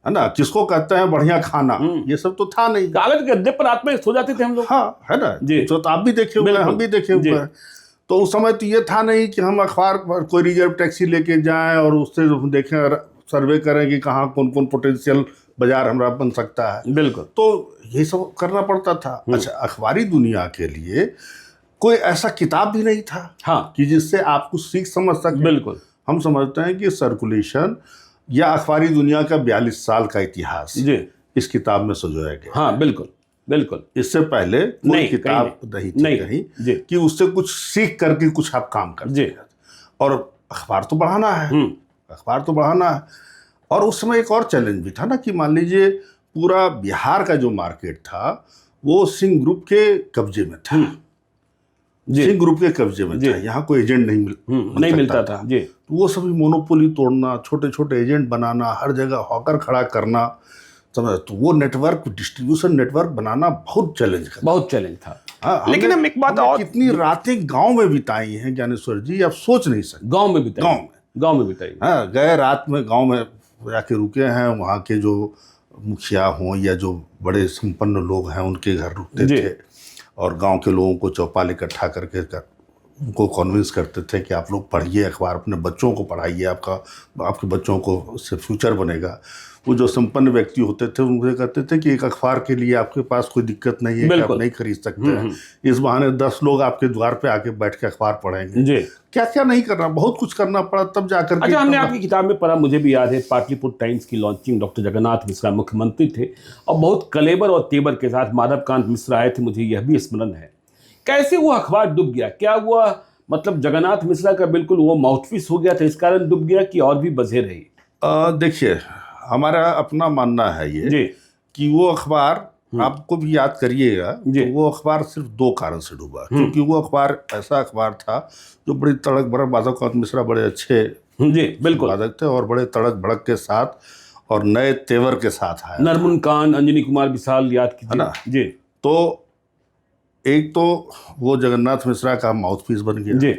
है ना, किसको कहते हैं बढ़िया खाना, ये सब तो था नहीं। कागज के गद्दे पर रात में सो जाते थे हम लोग। हाँ, है ना, जी। तो आप भी देखे हुए हैं, बिल्कुल, हम भी देखे जी। हुए हैं। तो उस समय तो ये था नहीं कि हम अखबार पर कोई रिजर्व टैक्सी लेके जाएं और उससे देखें और सर्वे करें कि कहाँ कौन कौन पोटेंशियल बाजार हमारा बन सकता है। बिल्कुल, तो ये सब करना पड़ता था। अच्छा, अखबारी दुनिया के लिए कोई ऐसा किताब भी नहीं था हाँ, कि जिससे आप कुछ सीख समझ सकें। बिल्कुल, हम समझते हैं कि सर्कुलेशन या अखबारी दुनिया का 42 साल का इतिहास जी, इस किताब में संजोया गया। हाँ, बिल्कुल, बिल्कुल। इससे पहले कोई नहीं, किताब कहीं नहीं थी नहीं, कहीं जी। कि उससे कुछ सीख करके कुछ आप काम कर जी। सकें। और अखबार तो बढ़ाना है, अखबार तो बढ़ाना है। और उस समय एक और चैलेंज भी था ना कि मान लीजिए पूरा बिहार का जो मार्केट था वो सिंह ग्रुप के कब्जे में था। जी, सिंह ग्रुप के कब्जे में जी। था, यहाँ कोई एजेंट नहीं नहीं मिलता था, जी, तो वो सभी मोनोपोली तोड़ना, छोटे छोटे एजेंट बनाना, हर जगह हॉकर खड़ा करना, समझ, तो वो नेटवर्क, डिस्ट्रीब्यूशन नेटवर्क बनाना बहुत चैलेंज का। बहुत चैलेंज था। हाँ, लेकिन हम एक बात और, कितनी रातें गांव में बिताई हैं ज्ञानेश्वर जी, आप सोच नहीं सकते। गांव में बिताई, गांव में, गांव में बिताई। हाँ, गए रात में गांव में जाके रुके हैं, वहाँ के जो मुखिया हों या जो बड़े संपन्न लोग हैं उनके घर रुकते जी। थे और गांव के लोगों को चौपाल इकट्ठा करके उनको कन्विंस करते थे कि आप लोग पढ़िए अखबार, अपने बच्चों को पढ़ाइए, आपके बच्चों को उससे फ्यूचर बनेगा। वो जो संपन्न व्यक्ति होते थे उनसे कहते थे कि एक अखबार के लिए आपके पास कोई दिक्कत नहीं है कि आप बिल्कुल। नहीं खरीद सकते हैं, इस बहाने 10 लोग आपके द्वार पे आके बैठ के अखबार पढ़ेंगे। जी। क्या क्या नहीं करना, बहुत कुछ करना पड़ा तब जाकर के। अच्छा, हमने आपकी किताब में पढ़ा, मुझे भी याद है, पाटलिपुत्र टाइम्स की लॉन्चिंग डॉक्टर जगन्नाथ मिश्रा मुख्यमंत्री थे और बहुत कलेबर और तेवर के साथ माधवकांत मिश्रा आए थे, मुझे यह भी स्मरण है। कैसे वो अखबार डूब गया? क्या हुआ, मतलब जगन्नाथ मिश्रा का बिल्कुल वो माउथपीस हो गया था इस कारण डूब गया कि और भी वजह रही? देखिए, हमारा अपना मानना है ये जी, कि वो अखबार, आपको भी याद करिएगा, जी। तो वो अखबार सिर्फ 2 कारण से डूबा। क्योंकि वो अखबार ऐसा अखबार था जो बड़ी तड़क भड़क, माधवकांत मिश्रा बड़े अच्छे जी, बिल्कुल, वादक थे और बड़े तड़क भड़क के साथ और नए तेवर के साथ आया। नरमुन कान, अंजनी कुमार विशाल, याद कीजिए ना? जी, तो एक तो वो जगन्नाथ मिश्रा का माउथपीस बन गया जी,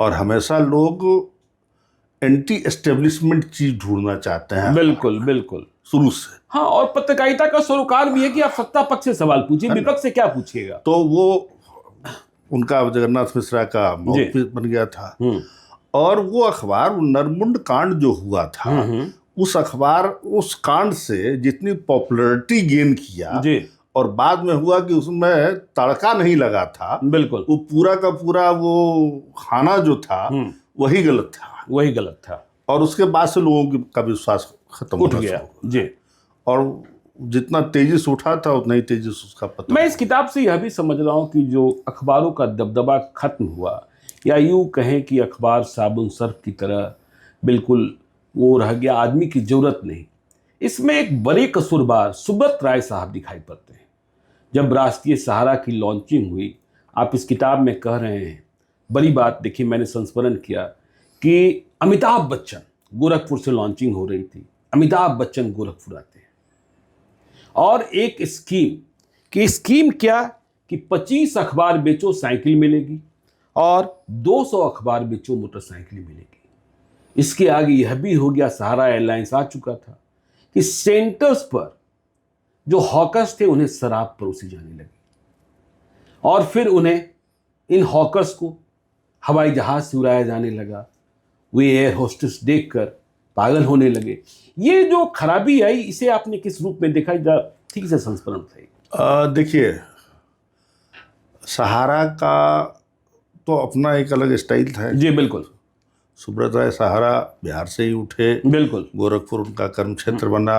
और हमेशा लोग एंटी एस्टेब्लिशमेंट चीज ढूंढना चाहते हैं बिल्कुल, बिल्कुल। शुरू से। हाँ, और पत्रकारिता का सरोकार भी है कि आप सत्ता पक्ष से सवाल पूछिए, विपक्ष से क्या पूछिएगा। तो वो उनका जगन्नाथ मिश्रा का माउथपीस बन गया था। और वो अखबार, नरमुंड कांड जो हुआ था, उस अखबार, उस कांड से जितनी पॉपुलैरिटी गेन किया जी, और बाद में हुआ कि उसमें तड़का नहीं लगा था, बिल्कुल, वो पूरा का पूरा वो खाना जो था वही गलत था, वही गलत था और उसके बाद से लोगों का विश्वास खत्म उठ होना गया। शुरू हुआ। जी, और जितना तेजी से उठा था उतना ही तेजी से उसका पतन। मैं इस किताब से यह भी समझ रहा हूँ कि जो अखबारों का दबदबा खत्म हुआ, या यूं कहें कि अखबार साबुन सर्फ की तरह बिल्कुल वो रह गया, आदमी की जरूरत नहीं। इसमें एक बड़े कसूरवार सुब्रत राय साहब दिखाई पड़ते हैं। जब राष्ट्रीय सहारा की लॉन्चिंग हुई, आप इस किताब में कह रहे हैं, बड़ी बात, देखिए मैंने संस्मरण किया कि अमिताभ बच्चन, गोरखपुर से लॉन्चिंग हो रही थी, अमिताभ बच्चन गोरखपुर आते हैं और एक स्कीम, कि स्कीम क्या कि 25 अखबार बेचो साइकिल मिलेगी और 200 अखबार बेचो मोटरसाइकिल मिलेगी। इसके आगे यह भी हो गया, सहारा एयरलाइंस आ चुका था कि सेंटर्स पर जो हॉकर्स थे उन्हें शराब परोसी जाने लगी और फिर उन्हें, इन हॉकर्स को हवाई जहाज से उड़ाया जाने लगा। वे एयर होस्टेस देखकर पागल होने लगे। ये जो खराबी आई, इसे आपने किस रूप में देखा? ठीक से संस्मरण बताइए। देखिए, सहारा का तो अपना एक अलग स्टाइल था। जी, बिल्कुल। सुब्रत राय सहारा बिहार से ही उठे, बिल्कुल, गोरखपुर उनका कर्म क्षेत्र बना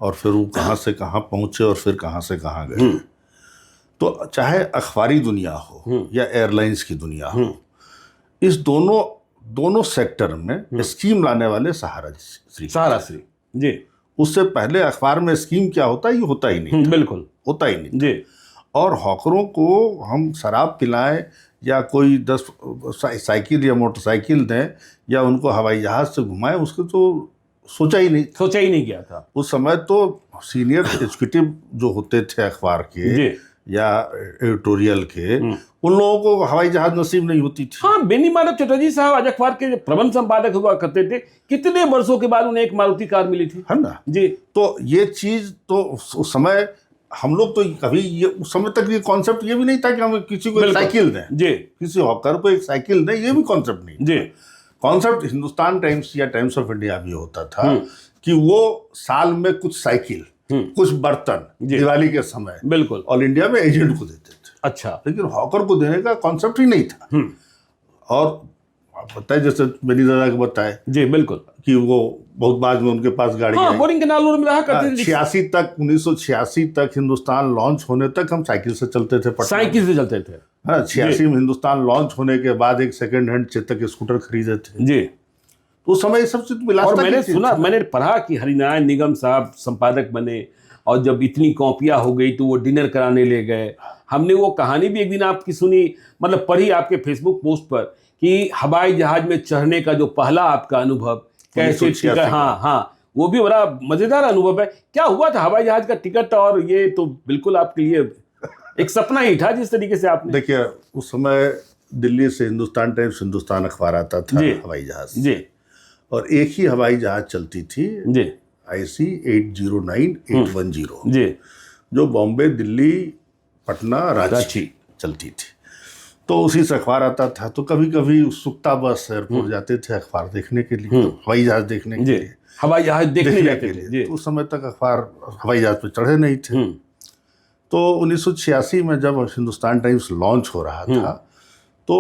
और फिर वो कहाँ से कहाँ पहुँचे और फिर कहाँ से कहाँ गए। तो चाहे अखबारी दुनिया हो या एयरलाइंस की दुनिया हो, इस दोनों सेक्टर में स्कीम लाने वाले सहारा श्री जी। उससे पहले अखबार में स्कीम क्या होता है, ये होता ही नहीं। बिल्कुल, होता ही नहीं जी। और हॉकरों को हम शराब पिलाएं या कोई 10 साइकिल या मोटरसाइकिल दें या उनको हवाई जहाज से घुमाएं, उसके तो सोचा ही नहीं। सोचा ही नहीं गया था। उस समय तो सीनियर एग्जीक्यूटिव जो होते थे अखबार के जी। या एडिटोरियल के, उन लोगों को हवाई जहाज नसीब नहीं होती थी। हाँ, बेनी माधव चटर्जी साहब आज अखबार के प्रबंध संपादक हुआ करते थे, कितने वर्षों के बाद उन्हें एक मारुति कार मिली थी, है ना जी। तो ये चीज तो उस समय हम लोग तो कभी ये उस समय तक ये कॉन्सेप्ट ये भी नहीं था कि हम किसी को एक साइकिल दें, जी, किसी हॉकर को एक साइकिल दें, ये भी कॉन्सेप्ट नहीं जी। कॉन्सेप्ट हिंदुस्तान टाइम्स या टाइम्स ऑफ इंडिया भी होता था कि वो साल में कुछ साइकिल, कुछ बर्तन दिवाली के समय बिल्कुल ऑल इंडिया में एजेंट को देते थे। अच्छा। लेकिन हॉकर को देने का कॉन्सेप्ट ही नहीं था। और आप बताए जैसे मेरी दादा को बताए जी, बिल्कुल कि वो बहुत बाद में उनके पास गाड़ी हाँ, आई। बोरिंग कैनाल रोड में रहा करते थे। 86 तक 1986 तक हिंदुस्तान लॉन्च होने तक हम साइकिल से चलते थे पटना। साइकिल से चलते थे। हाँ, 86 में हिंदुस्तान लॉन्च होने के बाद एक सेकंड हैंड चेतक स्कूटर खरीदे थे जी। तो उस समय ये सब चीज और मैंने सुना, मैंने पढ़ा कि हरिनारायण निगम साहब संपादक बने और जब इतनी कॉपियां हो गई तो वो डिनर कराने ले गए। हमने वो कहानी भी एक दिन आपकी सुनी, मतलब पढ़ी आपके फेसबुक पोस्ट पर, कि हवाई जहाज में चढ़ने का जो पहला आपका अनुभव कैसे टिकट, हाँ, वो भी बड़ा मजेदार अनुभव है। क्या हुआ था हवाई जहाज का टिकट? और ये तो बिल्कुल आपके लिए एक सपना ही था जिस तरीके से आपने। देखिए, उस समय दिल्ली से हिंदुस्तान टाइम्स हिंदुस्तान अखबार आता था हवाई जहाज जी, और एक ही हवाई जहाज चलती थी जी, IC 809-810 जी, जो बॉम्बे, दिल्ली, पटना, रांची चलती थी। तो उसी से अखबार आता था। तो कभी कभी उत्सुकता बस एयरपोर्ट जाते थे अखबार देखने के लिए, हवाई जहाज देखने के लिए, हवाई जहाज देखने जाते थे। तो उस समय तक अखबार हवाई जहाज पे चढ़े नहीं थे। तो 1986 में जब हिंदुस्तान टाइम्स लॉन्च हो रहा था तो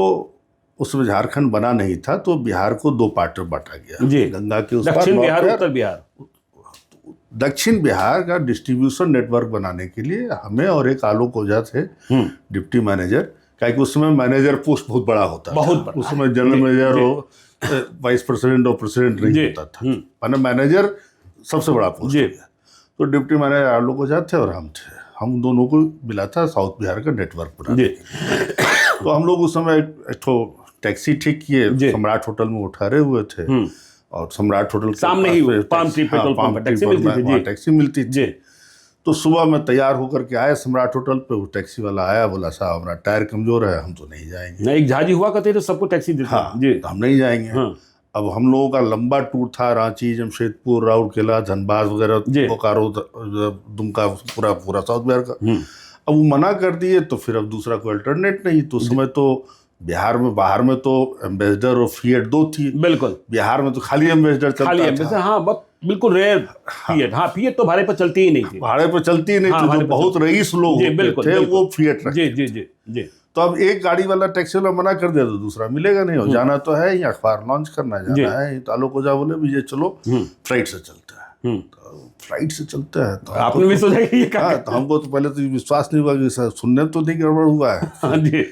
उसमें झारखंड बना नहीं था, तो बिहार को दो पार्ट में बांटा गया। गंगा के उस पार दक्षिण बिहार, उत्तर बिहार। दक्षिण बिहार का डिस्ट्रीब्यूशन नेटवर्क बनाने के लिए हमें और एक आलोक ओझा थे डिप्टी मैनेजर, क्योंकि उस समय मैनेजर पोस्ट बहुत बड़ा होता था। उस समय जनरल मैनेजर हो, वाइस प्रेसिडेंट और प्रेसिडेंट नहीं होता था, माने मैनेजर सबसे बड़ा पोस्ट हो गया। तो डिप्टी मैनेजर आलोक ओझा थे और हम थे। हम दोनों को मिला था साउथ बिहार का नेटवर्क बनाने। तो हम लोग उस समय एक टैक्सी ठीक किए, सम्राट होटल में वो ठहरे हुए थे और सम्राट होटल के सामने ही palm tree petrol pump taxi मिलती थी। तो सुबह में तैयार होकर के आए सम्राट होटल पे। वो टैक्सी वाला आया, बोला साहब हमारा टायर कमजोर है, हम तो नहीं जाएंगे। एक झाजी हुआ करते तो सबको टैक्सी देते। हाँ, तो हम नहीं जाएंगे। अब हम लोगों का लंबा टूर था, रांची, जमशेदपुर, राउरकेला, धनबाद वगैरह, बोकारो, दुमका, पूरा साउथ बिहार का। अब वो मना कर दिए तो फिर अब दूसरा कोई अल्टरनेट नहीं। तो उस समय तो बिहार में, बाहर में तो एम्बेसडर और फिएट दो थी। बिल्कुल। बिहार में तो खाली एम्बेसडर चलता था। हाँ, बिल्कुल रेयर फिएट। हाँ, फिएट तो भाड़े पर चलती ही नहीं थी। भाड़े पर चलती ही नहीं थी। जो बहुत रईस लोग थे वो फिएट रखते। जी जी जी। तो अब एक गाड़ी वाला टैक्सी वाला मना कर दिया तो दूसरा मिलेगा नहीं। और जाना तो है ही, अखबार लॉन्च करना जाना है। तो आलोक ओझा बोले भी ये चलो फ्लाइट से चलता है। तो फ्लाइट से चलता है तो आपने भी सोचा कि ये तो हमको तो पहले तो विश्वास नहीं हुआ कि सुनने तो नहीं गड़बड़ हुआ है।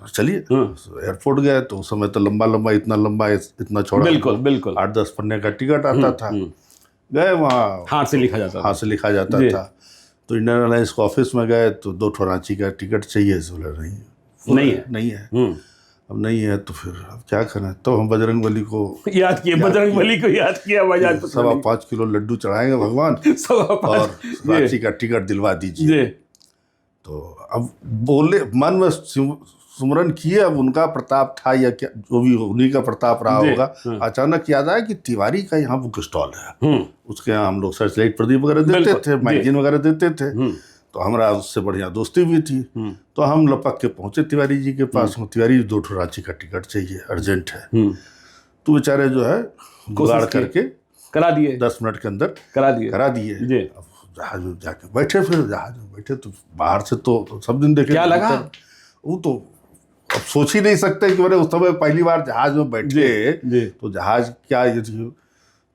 चलिए एयरपोर्ट गए तो उस समय तो लंबा इतना चौड़ा, बिल्कुल 8-10 पन्ने का टिकट आता था। गए वहाँ हाथ से लिखा जाता था। तो इंडियन एयरलाइंस के ऑफिस में गए तो 2 रांची का टिकट चाहिए। नहीं है। अब नहीं है तो फिर अब क्या करें। तो हम बजरंगबली को याद किया, 5.25 किलो लड्डू चढ़ाएंगे भगवान और रांची का टिकट दिलवा दीजिए। तो अब बोले, मन में सुमरन किए। अब उनका प्रताप था या क्या, जो भी उन्हीं का प्रताप रहा होगा। अचानक याद आया कि तिवारी का यहाँ बुक स्टॉल है, उसके यहाँ हम लोग सर्च लाइट प्रदीप वगैरह देते थे, मैगजीन वगैरह देते थे। तो हमारा उससे बढ़िया दोस्ती भी थी। तो हम लपक के पहुंचे तिवारी जी के पास। तिवारी 2 रांची का टिकट चाहिए, अर्जेंट है। तो बेचारे जो है जुगाड़ करके करा दिए, 10 मिनट के अंदर करा दिए। जहाज में जाके बैठे, फिर जहाज में बैठे तो बाहर से तो सब दिन देखे, क्या लगा वो तो अब सोच ही नहीं सकते कि मैंने उस समय पहली बार जहाज में बैठे तो जहाज क्या।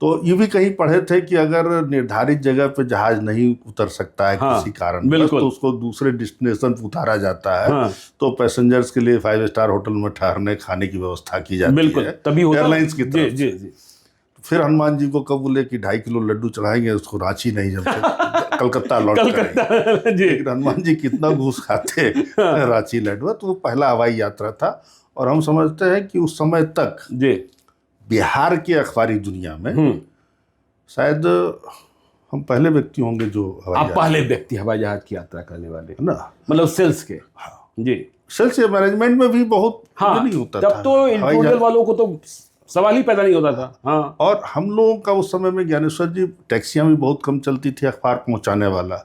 तो ये भी कहीं पढ़े थे कि अगर निर्धारित जगह पे जहाज नहीं उतर सकता है किसी कारण तो उसको दूसरे डेस्टिनेशन पर उतारा जाता है। तो पैसेंजर्स के लिए 5 स्टार होटल में ठहरने खाने की व्यवस्था की जाती है तभी एयरलाइंस की तरफ से। फिर हनुमान जी को कब बोले कि 2.5 किलो लड्डू चढ़ाएंगे, उसको रांची नहीं जमते कलकत्ता लौट करेंगे। हनुमान जी कितना घूस खाते रांची लड्डू। तो वो पहला हवाई यात्रा था। और हम समझते हैं कि उस समय तक बिहार की अखबारी दुनिया में शायद हम पहले व्यक्ति होंगे जो आप पहले व्यक्ति हवाई जहाज की यात्रा करने वाले, है ना, मतलब सेल्स के। हाँ जी, सेल्स या मैनेजमेंट में भी बहुत हाँ, नहीं होता तब था। तो इंडिविजुअल वालों को तो सवाल ही पैदा नहीं होता था। हाँ, और हम लोगों का उस समय में ज्ञानेश्वर जी टैक्सियां भी बहुत कम चलती थी, अखबार पहुंचाने वाला।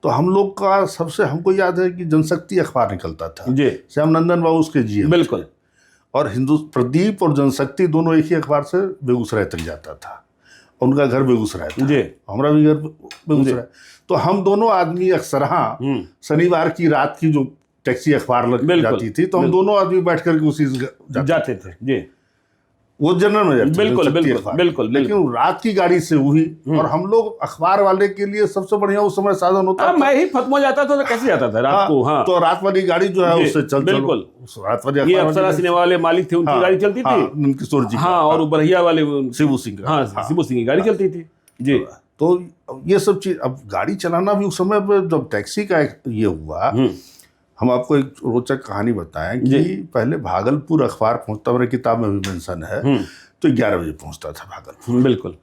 तो हम लोग का सबसे, हमको याद है कि जनशक्ति अखबार निकलता था जी, श्याम नंदन बाबू उसके जीएम, बिल्कुल। और हिंदू प्रदीप और जनशक्ति दोनों एक ही अखबार से बेगूसराय तक जाता था। उनका घर बेगूसराय था, जी, हमारा भी घर बेगूसराय। तो हम दोनों आदमी अक्सर शनिवार की रात की जो टैक्सी अखबार लग जाती थी, तो हम दोनों आदमी बैठ करके उसी जाते थे। जी, वो जनरल में जाते, बिल्कुल जनशक्ति बिल्कुल अखबार। बिल्कुल, लेकिन रात की गाड़ी से हुई, और हम लोग अखबार वाले के लिए सबसे बढ़िया उस समय साधन होता था। मैं ही खत्म जाता था तो कैसे जाता था रात को। हाँ, तो रात वाली गाड़ी जो है उससे चल बिल्कुल, रात वाली ये अप्सरा सिनेमा वाले मालिक थे, उनकी गाड़ी चलती थी, किशोर जी। हाँ, और बरहिया वाले शिबू सिंह, हाँ, शिबू सिंह की गाड़ी चलती थी। जी, तो ये सब चीज, अब गाड़ी चलाना भी उस समय पे जब टैक्सी का ये हुआ, हम आपको एक रोचक कहानी बताएं कि पहले भागलपुर अखबार पहुंचता, मेरे किताब में भी मेंशन है, तो 11 बजे पहुंचता था भागलपुर। बिल्कुल।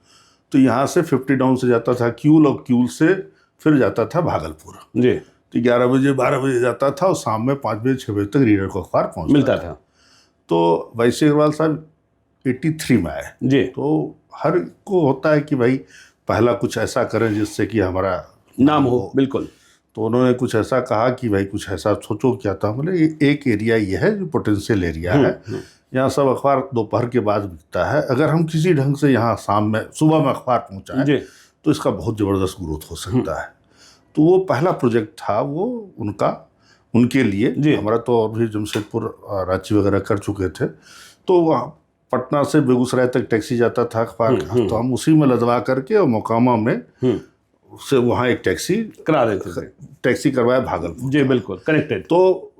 तो यहाँ से 50 डाउन से जाता था क्यूल, और क्यूल से फिर जाता था भागलपुर। जी, तो 11 बजे 12 बजे जाता था, और शाम में 5 बजे 6 बजे तक रीडर को अखबार पहुंचता मिलता था। तो वैसे अग्रवाल साहब 83 में आए। जी, तो हर को होता है कि भाई पहला कुछ ऐसा करें जिससे कि हमारा नाम हो। बिल्कुल। तो उन्होंने कुछ ऐसा कहा कि भाई कुछ ऐसा सोचो क्या था। मतलब एक एरिया ये है जो पोटेंशियल एरिया है, यहाँ सब अखबार दोपहर के बाद बिकता है। अगर हम किसी ढंग से यहाँ शाम में सुबह में अखबार पहुँचाएं तो इसका बहुत ज़बरदस्त ग्रोथ हो सकता है। तो वो पहला प्रोजेक्ट था वो उनका, उनके लिए। हमारा तो अभी जमशेदपुर रांची वगैरह कर चुके थे, तो वहाँ पटना से बेगूसराय तक टैक्सी जाता था अखबार का, तो हम उसी में लदवा करके और मोकामा में से वहाँ एक टैक्सी करा देते थे। टैक्सी करवाया भागलपुर। जी, बिल्कुल कनेक्टेड। तो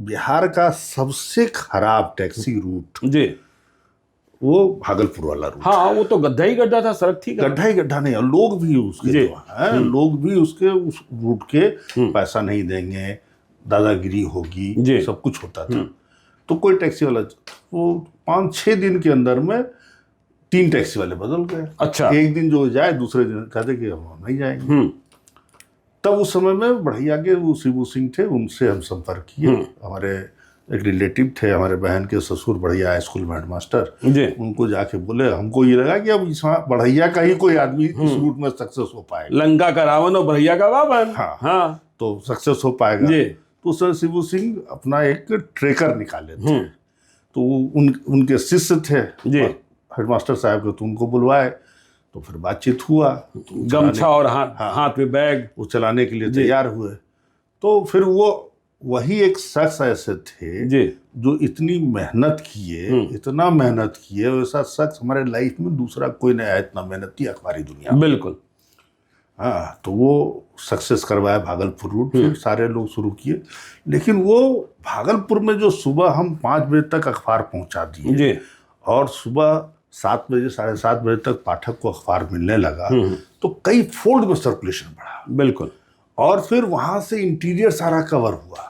बिहार का सबसे खराब टैक्सी रूट जी वो भागलपुर वाला रूट। हाँ, वो तो गड्ढा ही गड्ढा था, सड़क थी गड्ढा ही गड्ढा नहीं, लोग भी उसके लोग भी उसके उस रूट के पैसा नहीं देंगे, दादागिरी होगी, सब कुछ होता था। तो कोई टैक्सी वाला, वो 5-6 दिन के अंदर में 3 टैक्सी वाले बदल गए। अच्छा। एक दिन जो जाए दूसरे दिन कहते कि हम नहीं जाएंगे। तब उस समय में बढ़िया के वो शिबू सिंह थे, उनसे हम संपर्क किए। हमारे एक रिलेटिव थे, हमारे बहन के ससुर बढ़िया स्कूल में हेडमास्टर, उनको जाके बोले, हमको ये लगा कि अब इस बढ़िया का ही कोई आदमी इस रूट में सक्सेस हो पाएगा, लंका का रावण और बढ़िया का बावन। हाँ, तो सक्सेस हो पाएगा। तो सर शिबू सिंह अपना एक ट्रेकर निकाले थे, तो उनके शिष्य थे हेडमास्टर साहब के, तो उनको बुलवाए। तो फिर बातचीत हुआ, गमछा और हाथ में बैग, वो चलाने के लिए तैयार हुए। तो फिर वो वही एक शख्स ऐसे थे जो इतनी मेहनत किए, इतना मेहनत किए, वैसा शख्स हमारे लाइफ में दूसरा कोई नहीं आया इतना मेहनती अखबारी दुनिया। बिल्कुल। हाँ, तो वो सक्सेस करवाया भागलपुर रूट, फिर सारे लोग शुरू किए। लेकिन वो भागलपुर में जो सुबह हम 5 बजे तक अखबार पहुंचा दिए और सुबह 7 बजे 7:30 बजे तक पाठक को अखबार मिलने लगा, तो कई फोल्ड में सर्कुलेशन बढ़ा। बिल्कुल। और फिर वहां से इंटीरियर सारा कवर हुआ,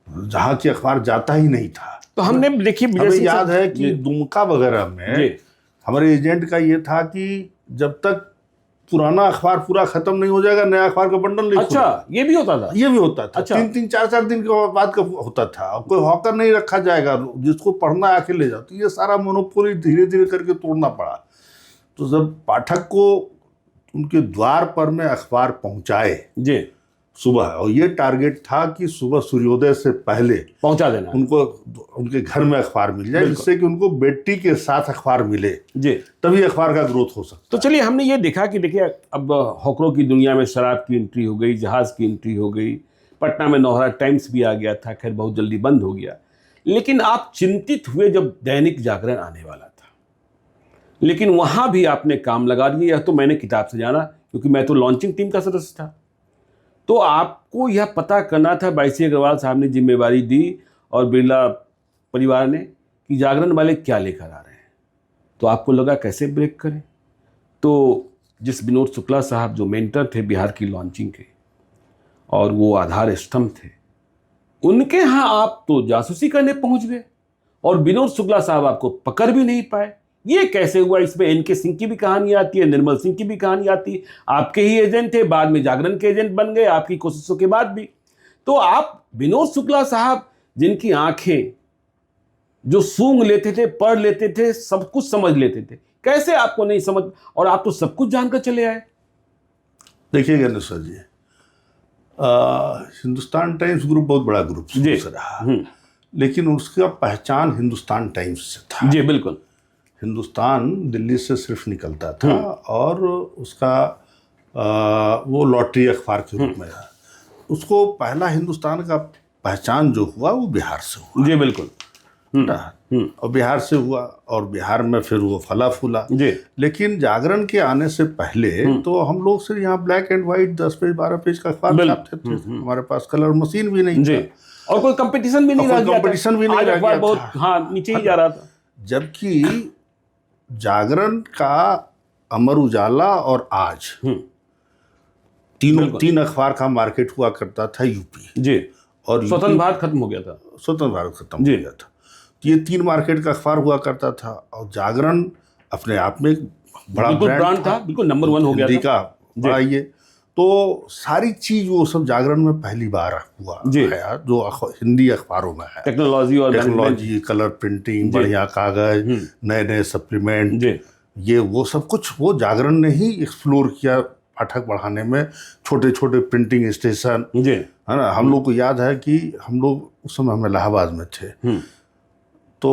जहाँ की अखबार जाता ही नहीं था। तो हमने देखिए, हमें याद है कि दुमका वगैरह में हमारे एजेंट का ये था कि जब तक पुराना अखबार पूरा खत्म नहीं हो जाएगा, नया अखबार का बंडल नहीं। अच्छा, ये भी होता था? ये भी होता था। अच्छा। 3-3, 4-4 दिन के बाद का होता था। कोई हॉकर नहीं रखा जाएगा, जिसको पढ़ना आके ले जाओ। तो ये सारा मोनोपोली धीरे धीरे करके तोड़ना पड़ा। तो जब पाठक को उनके द्वार पर में अखबार पहुंचाए सुबह, और ये टारगेट था कि सुबह सूर्योदय से पहले पहुंचा देना, उनको उनके घर में अखबार मिल जाए, जिससे कि उनको बेटी के साथ अखबार मिले, तभी अखबार का ग्रोथ हो सकता। तो चलिए, हमने ये देखा कि देखिए, अब हॉकरों की दुनिया में शराब की एंट्री हो गई, जहाज की एंट्री हो गई, पटना में नौहरा टाइम्स भी आ गया था, खैर बहुत जल्दी बंद हो गया। लेकिन आप चिंतित हुए जब दैनिक जागरण आने वाला था, लेकिन वहां भी आपने काम लगा दिया। तो मैंने किताब से जाना, क्योंकि मैं तो लॉन्चिंग टीम का सदस्य था। तो आपको यह पता करना था, बाईसी अग्रवाल साहब ने जिम्मेवारी दी और बिरला परिवार ने, कि जागरण वाले क्या लेकर आ रहे हैं। तो आपको लगा कैसे ब्रेक करें। तो जिस विनोद शुक्ला साहब जो मेंटर थे बिहार की लॉन्चिंग के, और वो आधार स्तंभ थे, उनके यहाँ आप तो जासूसी करने पहुंच गए, और विनोद शुक्ला साहब आपको पकड़ भी नहीं पाए। ये कैसे हुआ, इसमें एनके सिंह की भी कहानी आती है, निर्मल सिंह की भी कहानी आती है। आपके ही एजेंट थे, बाद में जागरण के एजेंट बन गए आपकी कोशिशों के बाद भी। तो आप विनोद शुक्ला साहब, जिनकी आंखें जो सूंघ लेते थे, पढ़ लेते थे, सब कुछ समझ लेते थे, कैसे आपको नहीं समझ, और आप तो सब कुछ जानकर चले आए। देखिए गणेश सर जी, हिंदुस्तान टाइम्स ग्रुप बहुत बड़ा ग्रुप जी। से रहा, लेकिन उसका पहचान हिंदुस्तान टाइम्स से था। जी बिल्कुल। हिंदुस्तान दिल्ली से सिर्फ निकलता था और उसका वो लॉटरी अखबार के रूप में था। उसको पहला हिंदुस्तान का पहचान जो हुआ वो बिहार से हुआ। जी बिल्कुल। और बिहार से हुआ और बिहार में फिर वो फला फूला। जी। लेकिन जागरण के आने से पहले तो हम लोग सिर्फ यहाँ black and white 10 page 12 page का अखबार छापते थे। हमारे पास कलर मशीन भी नहीं जी। था और कोई कंपटीशन भी नहीं रह गया, कंपटीशन भी नहीं आज रह अखबार गया बहुत था। हाँ नीचे ही जा रहा था। जबकि जागरण का अमर उजाला और आज तीन अखबार का मार्केट हुआ करता था यूपी। जी। और स्वतंत्र भारत खत्म हो गया था। स्वतंत्र भारत खत्म हो गया था, तो ये 3 मार्केट का अखबार हुआ करता था। और जागरण अपने आप में एक बड़ा ब्रांड था, बिल्कुल नंबर 1 हो गया हिंदी था। का बड़ा ये। तो सारी चीज वो सब जागरण में पहली बार हुआ है, जो हिंदी अखबारों में है। टेक्नोलॉजी, कलर प्रिंटिंग, बढ़िया कागज, नए नए सप्लीमेंट, ये वो सब कुछ वो जागरण ने ही एक्सप्लोर किया पाठक बढ़ाने में। छोटे छोटे प्रिंटिंग स्टेशन, है ना। हम लोग को याद है कि हम लोग उस समय हम इलाहाबाद में थे, तो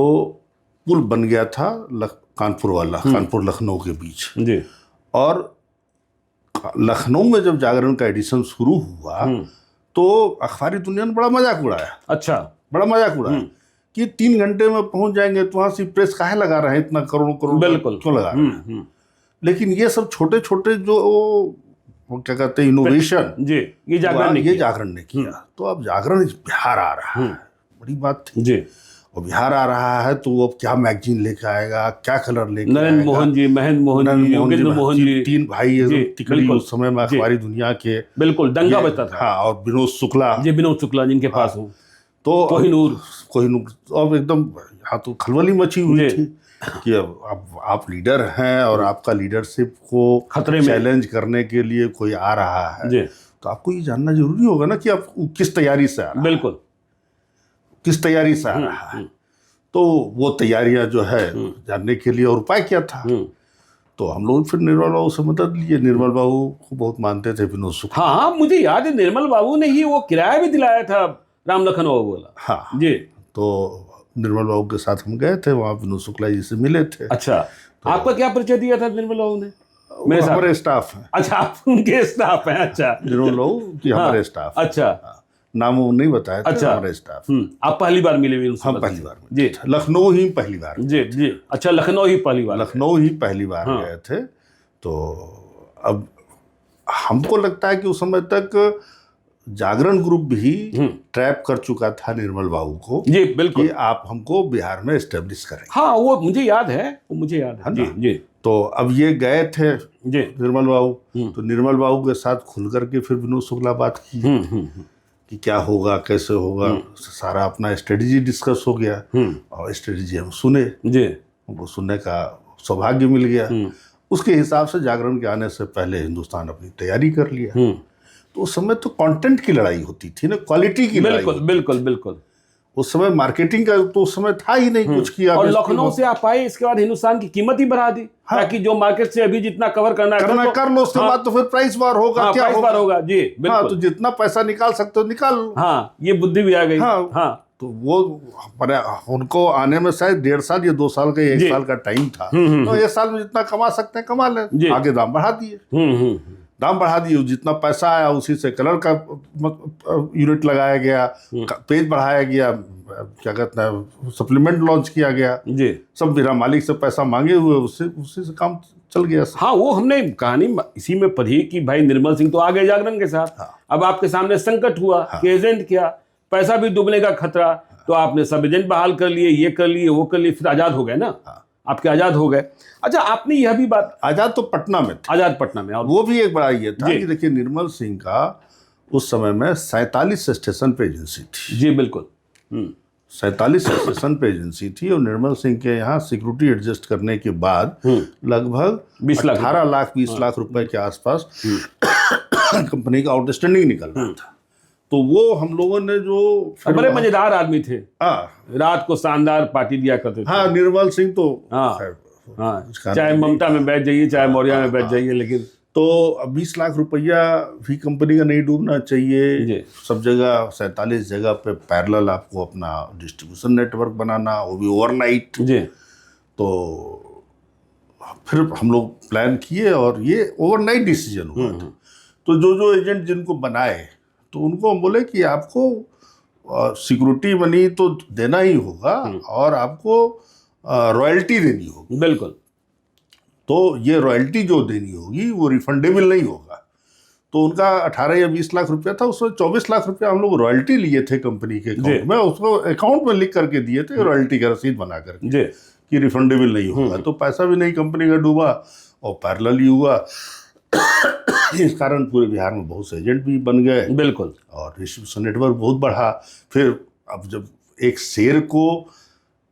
पुल बन गया था कानपुर वाला, कानपुर लखनऊ के बीच जी। और लखनऊ में जब जागरण का एडिशन शुरू हुआ तो अखबारी दुनिया ने बड़ा मजाक उड़ाया। अच्छा। बड़ा मजाक उड़ाया कि 3 घंटे में पहुंच जाएंगे, तो वहां से प्रेस काहे लगा रहे हैं, इतना करोड़ करोड़ बिल्कुल क्यों लगा रहे हैं। लेकिन ये सब छोटे छोटे जो वो क्या कहते हैं इनोवेशन, जी, ये जागरण ने किया। तो अब जागरण बिहार आ रहा है, बड़ी बात थी जी। और बिहार आ रहा है तो वो क्या मैगजीन लेके आएगा, क्या कलर लेके आएगा। नरेंद्र मोहन जी, महेंद्र मोहन जी, योगेंद्र मोहन जी, 3 भाई तिकड़ी उस समय में अखबारी दुनिया के बिल्कुल दंगा बजता था। हाँ, और विनोद शुक्ला जी, विनोद शुक्ला जिनके पास हो, तो कोहिनूर, और एकदम यहाँ तो खलबली मची हुई थी कि अब आप लीडर हैं और आपका लीडरशिप को खतरे में चैलेंज करने के लिए कोई आ रहा है, तो आपको ये जानना जरूरी होगा ना कि आप किस तैयारी से आ रहा है। बिल्कुल, किस तैयारी से आ रहा है। तो वो तैयारियां जो है जानने के लिए और उपाय क्या था। तो हम लोग फिर निर्मल बाबू से मदद लिए। निर्मल बाबू को बहुत मानते थे विनोद शुक्ला। हाँ, मुझे याद है निर्मल बाबू ने ही वो किराया भी दिलाया था राम लखन बाबू बोला। हाँ जी। तो निर्मल बाबू के साथ हम गए थे, वहाँ विनोद शुक्ला जी से मिले थे। अच्छा, तो आपका क्या परिचय दिया था निर्मल बाबू ने? मेरे हमारे स्टाफ हैं। अच्छा, आप उनके स्टाफ हैं। अच्छा, निर्मल बाबू की हमारे स्टाफ। अच्छा, नाम वो नहीं बताया था। अच्छा, हमारे स्टाफ। आप पहली बार मिले उनसे? हम पहली बार जी, लखनऊ ही पहली बार। जी जी। अच्छा, लखनऊ ही पहली बार गए थे। तो अब हमको लगता है कि उस समय तक जागरण ग्रुप भी ट्रैप कर चुका था निर्मल बाबू को। जी बिल्कुल, कि आप हमको बिहार में एस्टेब्लिश करें। हाँ, वो मुझे याद है, जी जी। तो अब ये गए थे जी निर्मल बाबू, तो निर्मल बाबू के साथ खुल करके फिर विनोद शुक्ला बात की कि क्या होगा, कैसे होगा। सारा अपना स्ट्रेटेजी डिस्कस हो गया और स्ट्रेटेजी हम सुने जी, हमको सुनने का सौभाग्य मिल गया। उसके हिसाब से जागरण के आने से पहले हिंदुस्तान अपनी तैयारी कर लिया। तो उस समय तो कंटेंट की लड़ाई होती थी ना, क्वालिटी की लड़ाई। बिल्कुल। उस समय मार्केटिंग का तो उस समय था ही नहीं कुछ किया। और लखनऊ से आप आए, इसके बाद हिंदुस्तान की कीमत ही बढ़ा दी। हाँ, ताकि जो मार्केट से अभी जितना कवर करना कर लो, उसके बाद तो फिर प्राइस वार होगा। हाँ, क्या प्राइस वार होगा जी बिल्कुल। हाँ, तो जितना पैसा निकाल सकते हो निकाल लो। हाँ, ये बुद्धि भी आ गई। हाँ, तो वो उनको आने में शायद 1.5 साल या 2 साल का 1 साल का टाइम था। तो 1 साल में जितना कमा सकते हैं कमा लें। आगे दाम बढ़ा दिए। जितना पैसा आया उसी से कलर का यूनिट लगाया गया, पेज बढ़ाया गया, क्या कहते हैं सप्लीमेंट लॉन्च किया गया जी। सब मेरा मालिक से पैसा मांगे हुए, उसी से काम चल गया। हाँ, वो हमने कहानी इसी में पढ़ी कि भाई निर्मल सिंह तो आ गए जागरण के साथ। हाँ। अब आपके सामने संकट हुआ कि एजेंट क्या, पैसा भी डूबने का खतरा। तो आपने सब एजेंट बहाल कर लिए, ये कर लिए, वो कर लिए, फिर आजाद हो गए ना। आपके आजाद हो गए। अच्छा, आपने यह भी बात, आजाद तो पटना में था। आजाद पटना में, और वो भी एक बड़ा ये था कि देखिए निर्मल सिंह का उस समय में 47 स्टेशन पे एजेंसी थी। जी बिल्कुल। 47 स्टेशन पे एजेंसी थी और निर्मल सिंह के यहाँ सिक्योरिटी एडजस्ट करने के बाद लगभग 20 लाख 18 लाख 20 लाख रुपए के आसपास कंपनी का आउटस्टैंडिंग निकल रहा था। तो वो हम लोगों ने जो बड़े मजेदार आदमी थे, हाँ रात को शानदार पार्टी दिया करते थे। हाँ, निर्मल सिंह तो हाँ खैर, हाँ, चाहे ममता में बैठ जाइए चाहे मौर्या में बैठ जाइए, लेकिन तो 20 लाख रुपया भी कंपनी का नहीं डूबना चाहिए। सब जगह 47 जगह पे पैरेलल आपको अपना डिस्ट्रीब्यूशन नेटवर्क बनाना, वो भी ओवरनाइट। जी। तो फिर हम लोग प्लान किए और ये ओवरनाइट डिसीजन हुआ था। तो जो एजेंट जिनको बनाए तो उनको हम बोले कि आपको सिक्योरिटी मनी तो देना ही होगा और आपको रॉयल्टी देनी होगी। बिल्कुल। तो ये रॉयल्टी जो देनी होगी वो रिफंडेबल नहीं होगा। तो उनका 18 या 20 लाख रुपया था, उसमें 24 लाख रुपया हम लोग रॉयल्टी लिए थे कंपनी के अकाउंट में, उसको अकाउंट में लिख करके दिए थे रॉयल्टी का रसीद बना करके कि रिफंडेबल नहीं होगा। तो पैसा भी नहीं कंपनी का डूबा और पैरेलल ही हुआ। इस कारण पूरे बिहार में बहुत से एजेंट भी बन गए। बिल्कुल। और डिस्ट्रीब्यूशन नेटवर्क बहुत बढ़ा। फिर अब जब एक शेर को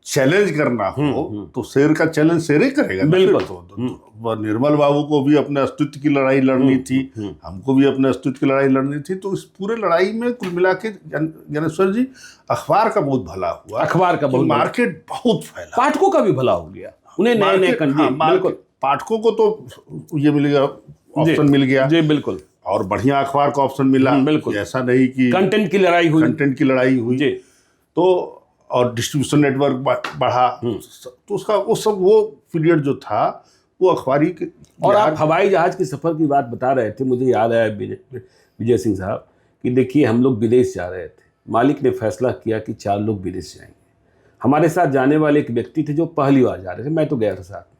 चैलेंज करना हो तो शेर का चैलेंज शेर ही करेगा। बिल्कुल। तो निर्मल बाबू को भी अपने अस्तित्व की लड़ाई लड़नी थी, हमको भी अपने अस्तित्व की लड़ाई लड़नी थी। तो इस पूरे लड़ाई में कुल मिला के ज्ञानेश्वर जी अखबार का बहुत भला हुआ। अखबार का बहुत, मार्केट बहुत फैला, पाठकों का भी भला हो गया, उन्हें नए नए बिल्कुल पाठकों को तो ये मिल गया, ऑप्शन मिल गया। जी बिल्कुल। और बढ़िया अखबार का ऑप्शन मिला। बिल्कुल। ऐसा नहीं कि कंटेंट की लड़ाई हुई, कंटेंट की लड़ाई हुई। जी। तो और डिस्ट्रीब्यूशन नेटवर्क बढ़ा। तो उसका वो पीरियड जो था वो अखबारी के। और आप हवाई जहाज के सफर की बात बता रहे थे, मुझे याद आया विजय सिंह साहब कि देखिए हम लोग विदेश जा रहे थे, मालिक ने फैसला किया कि 4 लोग विदेश जाएंगे। हमारे साथ जाने वाले एक व्यक्ति थे जो पहली बार जा रहे थे, मैं तो गया था साथ में।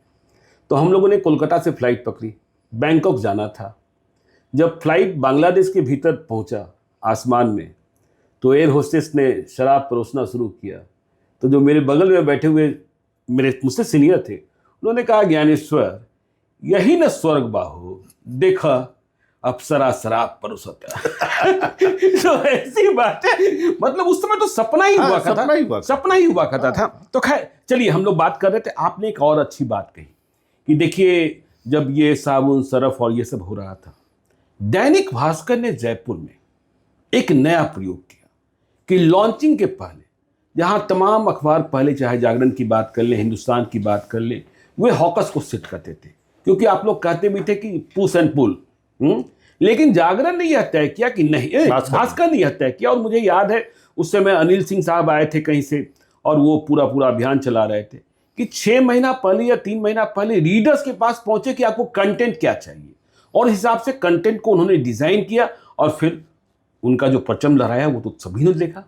तो हम लोगों ने कोलकाता से फ्लाइट पकड़ी, बैंकॉक जाना था। जब फ्लाइट बांग्लादेश के भीतर पहुंचा आसमान में, तो एयर होस्टेस ने शराब परोसना शुरू किया। तो जो मेरे बगल में बैठे हुए मुझसे सीनियर थे, उन्होंने कहा ज्ञानेश्वर यही न स्वर्ग बाहो, देखा अप्सरा शराब परोसता। तो ऐसी बात है, मतलब उस समय तो सपना ही हुआ था, सपना ही हुआ करता था। तो खैर चलिए, हम लोग बात कर रहे थे, आपने एक और अच्छी बात कही कि देखिए जब ये साबुन सरफ और ये सब हो रहा था, दैनिक भास्कर ने जयपुर में एक नया प्रयोग किया कि लॉन्चिंग के पहले, जहां तमाम अखबार पहले चाहे जागरण की बात कर ले, हिंदुस्तान की बात कर ले, वे हॉकस को सेट करते थे, क्योंकि आप लोग कहते भी थे कि पुश एंड पुल। लेकिन जागरण ने यह तय किया कि नहीं, भास्कर ने यह तय किया। और मुझे याद है उस समय अनिल सिंह साहब आए थे कहीं से और वो पूरा अभियान चला रहे थे कि 6 महीना पहले या 3 महीना पहले रीडर्स के पास पहुंचे कि आपको कंटेंट क्या चाहिए, और हिसाब से कंटेंट को उन्होंने डिजाइन किया और फिर उनका जो परचम लहराया वो तो सभी ने देखा।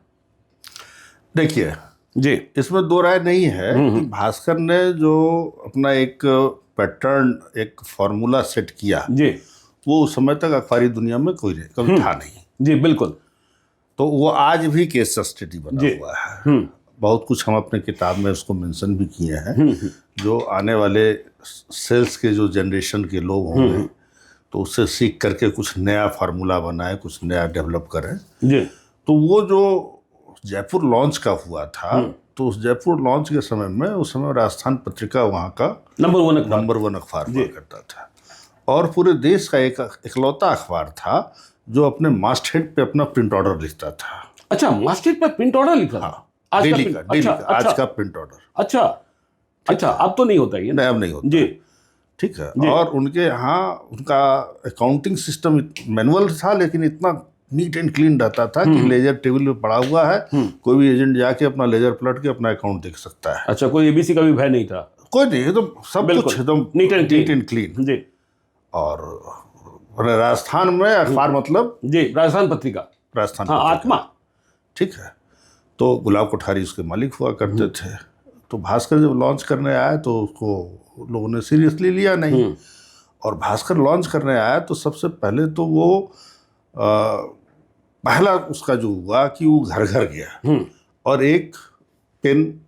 देखिए जी, इसमें दो राय नहीं है कि भास्कर ने जो अपना एक पैटर्न, एक फॉर्मूला सेट किया जी, वो उस समय तक अखबारी दुनिया में कभी था नहीं। जी बिल्कुल। तो वो आज भी केस स्टडी बना हुआ है। बहुत कुछ हम अपने किताब में उसको मेंशन भी किए हैं। जो आने वाले सेल्स के जो जनरेशन के लोग होंगे तो उससे सीख करके कुछ नया फार्मूला बनाए, कुछ नया डेवलप करें। जी। तो वो जो जयपुर लॉन्च का हुआ था, तो उस जयपुर लॉन्च के समय में उस समय राजस्थान पत्रिका वहाँ का नंबर वन अखबार हुआ करता था और पूरे देश का एक इकलौता अखबार था जो अपने मास्टहेड पे अपना प्रिंट ऑर्डर लिखता था। अच्छा, मास्टहेड पे प्रिंट ऑर्डर लिखा था? हाँ, डेली का आज का प्रिंट ऑर्डर। अच्छा, अब तो नहीं होता ये? नहीं, अब नहीं होता जी। ठीक है। और उनके यहाँ उनका अकाउंटिंग सिस्टम मैनुअल था, लेकिन इतना नीट एंड क्लीन रहता था कि लेजर टेबल पे पड़ा हुआ है, कोई भी एजेंट जाके अपना लेजर पलट के अपना अकाउंट देख सकता है। अच्छा, कोई एबीसी का भी भय नहीं था? कोई नहीं, एकदम सब कुछ एकदम नीट एंड क्लीन। जी। और राजस्थान में अखबार मतलब जी, राजस्थान पत्रिका, राजस्थान आत्मा। ठीक है। तो गुलाब कोठारी उसके मालिक हुआ करते थे। तो भास्कर जब लॉन्च करने आया तो उसको लोगों ने सीरियसली लिया नहीं। और भास्कर लॉन्च करने आया तो सबसे पहले तो वो पहला उसका जो हुआ कि वो घर घर गया और एक पेन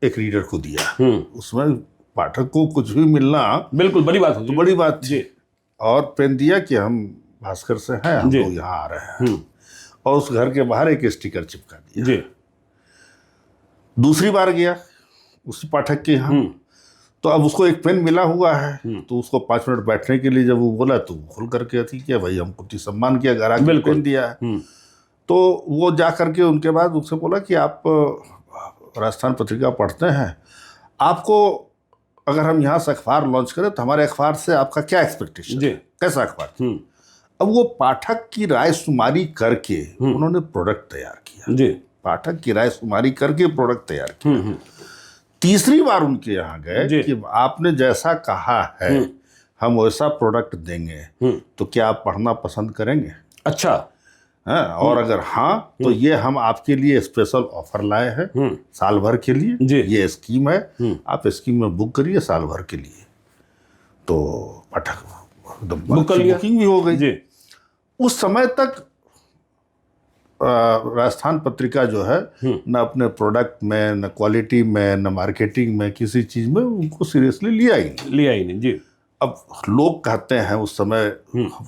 एक रीडर को दिया। उसमें पाठक को कुछ भी मिलना बिल्कुल बड़ी बात, तो बड़ी बात थी। और पेन दिया कि हम भास्कर से हैं, हम लोग यहाँ आ रहे हैं, और उस घर के बाहर एक स्टिकर चिपका दिया। दूसरी बार गया उसी पाठक के यहाँ, तो अब उसको एक पेन मिला हुआ है, तो उसको 5 मिनट बैठने के लिए जब वो बोला तो वो खुल करके अथी किया, भाई हमको तो सम्मान किया, घर आके पेन दिया है। तो वो जा करके उनके बाद उससे बोला कि आप राजस्थान पत्रिका पढ़ते हैं, आपको अगर हम यहाँ से अखबार लॉन्च करें तो हमारे अखबार से आपका क्या एक्सपेक्टेशन है, कैसा अखबार। अब वो पाठक की राय शुमारी करके उन्होंने प्रोडक्ट तैयार किया जी, पाठक की राय शुमारी करके प्रोडक्ट तैयार किया। तीसरी बार उनके यहाँ गए कि आपने जैसा कहा है हम वैसा प्रोडक्ट देंगे, तो क्या आप पढ़ना पसंद करेंगे? अच्छा है, और अगर हाँ तो ये हम आपके लिए स्पेशल ऑफर लाए हैं साल भर के लिए, ये स्कीम है, आप स्कीम में बुक करिए साल भर के लिए। तो पाठक बुकिंग भी हो गई जी। उस समय तक राजस्थान पत्रिका जो है न अपने प्रोडक्ट में, न क्वालिटी में, न मार्केटिंग में, किसी चीज में उनको सीरियसली लिया ही नहीं जी। अब लोग कहते हैं उस समय,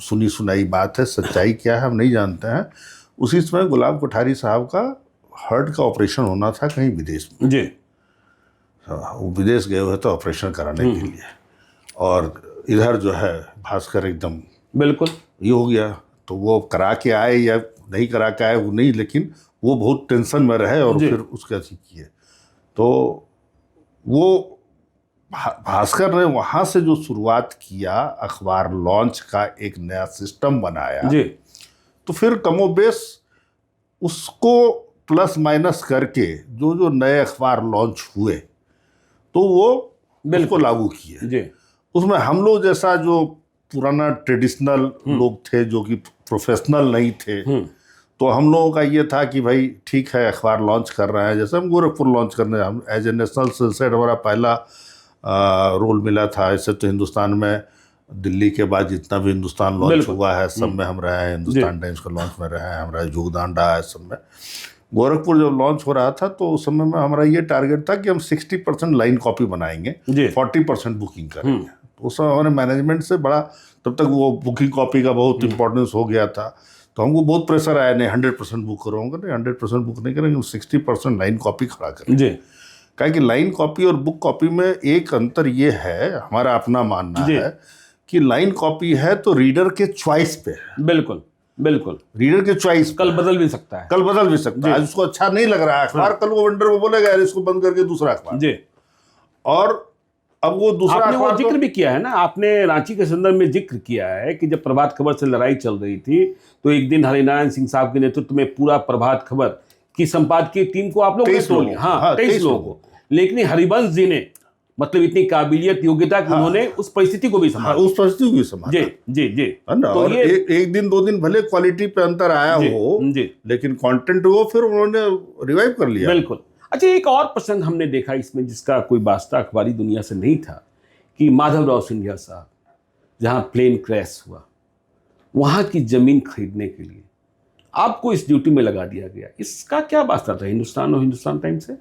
सुनी सुनाई बात है, सच्चाई क्या है हम नहीं जानते हैं, उसी समय गुलाब कोठारी साहब का हार्ट का ऑपरेशन होना था कहीं विदेश में जी। वो विदेश गए हुए थे ऑपरेशन कराने के लिए, और इधर जो है भास्कर एकदम बिल्कुल ये हो गया। तो वो करा के आए या नहीं करा के आए वो नहीं, लेकिन वो बहुत टेंशन में रहे और फिर उसके अथी किए। तो वो भास्कर ने वहाँ से जो शुरुआत किया, अखबार लॉन्च का एक नया सिस्टम बनाया जी। तो फिर कमोबेश उसको प्लस माइनस करके जो जो नए अखबार लॉन्च हुए तो वो बिल्कुल लागू किए जी। उसमें हम लोग जैसा जो पुराना ट्रेडिशनल लोग थे जो कि प्रोफेशनल नहीं थे, तो हम लोगों का ये था कि भाई ठीक है अखबार लॉन्च कर रहे हैं, जैसे हम गोरखपुर लॉन्च करने, हम एज ए नेशनल सेट हमारा पहला रोल मिला था। ऐसे तो हिंदुस्तान में दिल्ली के बाद जितना भी हिंदुस्तान लॉन्च हुआ है सब में हम रहे हैं, हिंदुस्तान टाइम्स का लॉन्च में रहे हैं, हमारा योगदान रहा है सब में। गोरखपुर जब लॉन्च हो रहा था तो उस समय में हमारा ये टारगेट था कि हम 60% लाइन कॉपी बनाएंगे, 40% बुकिंग करेंगे। तो उस समय हमारे मैनेजमेंट से बड़ा, तब तक वो बुकिंग कॉपी का बहुत इंपॉर्टेंस हो गया था, तो हमको बहुत प्रेशर आया, नहीं 100% बुक करोगे, नहीं 100% बुक नहीं करेंगे, 60% लाइन कॉपी खड़ा करेंगे। क्या कि लाइन कॉपी और बुक कॉपी में एक अंतर ये है, हमारा अपना मानना है कि लाइन कॉपी है तो रीडर के चॉइस पे है। बिल्कुल बिल्कुल, रीडर के चॉइस, कल बदल भी सकता है, कल बदल भी सकता है। आज उसको अच्छा नहीं लग रहा है अखबार, कल वो वेंडर वो बोलेगा यार इसको बंद करके दूसरा अखबार जी। और अब वो दूसरा आपने वो जिक्र भी किया है ना, आपने रांची के संदर्भ में जिक्र किया है कि जब प्रभात खबर से लड़ाई चल रही थी तो एक दिन हरिनारायण सिंह साहब के नेतृत्व में पूरा प्रभात खबर की संपादकीय टीम को आप लोग ने तोड़ लिया। हाँ 23 लोगों को, लेकिन हरिवंश जी ने मतलब इतनी काबिलियत योग्यता कि उन्होंने उस परिस्थिति को भी संभाला, उस परिस्थिति को भी संभाला जी। तो ये एक दिन दो दिन भले क्वालिटी पे अंतर आया हो जी, लेकिन कंटेंट वो फिर उन्होंने रिवाइव कर लिया। बिल्कुल। अच्छा, एक और प्रसंग हमने देखा इसमें जिसका कोई वास्ता अखबारी दुनिया से नहीं था कि माधवराव सिंधिया साहब जहां प्लेन क्रैश हुआ, वहां की जमीन खरीदने के लिए आपको इस ड्यूटी में लगा दिया गया, इसका क्या वास्ता था हिंदुस्तान और हिंदुस्तान टाइम्स से?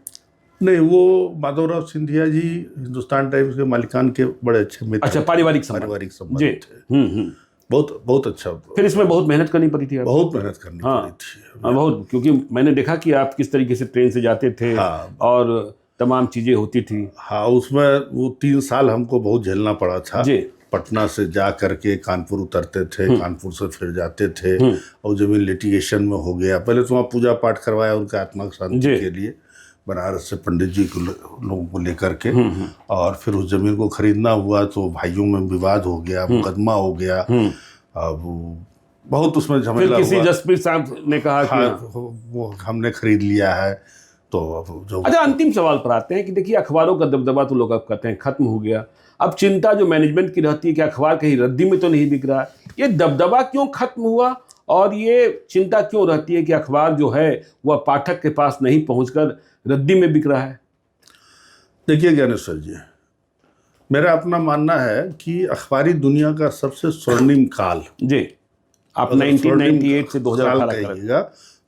नहीं, वो माधवराव सिंधिया जी हिंदुस्तान टाइम्स के मालिकान के बड़े अच्छे मित्र। अच्छा, पारिवारिक संबंध थे। बहुत बहुत अच्छा। फिर इसमें बहुत मेहनत करनी पड़ी थी, बहुत मेहनत करनी पड़ी थी। बहुत, क्योंकि मैंने देखा कि आप किस तरीके से ट्रेन से जाते थे और तमाम चीजें होती थी। हाँ, उसमें वो 3 साल हमको बहुत झेलना पड़ा था जी। पटना से जा करके कानपुर उतरते थे, कानपुर से फिर जाते थे, और जमीन लिटिगेशन में हो गया। पहले तो वहाँ पूजा पाठ करवाया उनका आत्मा शांति के लिए, बनारस से पंडित जी को लोगों को लेकर के, और फिर उस जमीन को खरीदना हुआ तो भाइयों में विवाद हो गया, मुकदमा हो गया। अब बहुत उसमें झमेला हुआ। किसी जसप्रीत साहब ने कहा कि वो हमने खरीद लिया है। तो जो अच्छा, अंतिम सवाल पर आते हैं कि देखिए अखबारों का दबदबा तो लोग अब कहते हैं खत्म हो गया, अब चिंता जो मैनेजमेंट की रहती है कि अखबार कहीं रद्दी में तो नहीं बिक रहा, ये दबदबा क्यों खत्म हुआ और ये चिंता क्यों रहती है कि अखबार जो है वह पाठक के पास नहीं पहुंचकर रद्दी में बिक रहा है? देखिए ज्ञानेश्वर जी, मेरा अपना मानना है कि अखबारी दुनिया का सबसे स्वर्णिम काल जी, आप 1998 से 2018 कहिएगा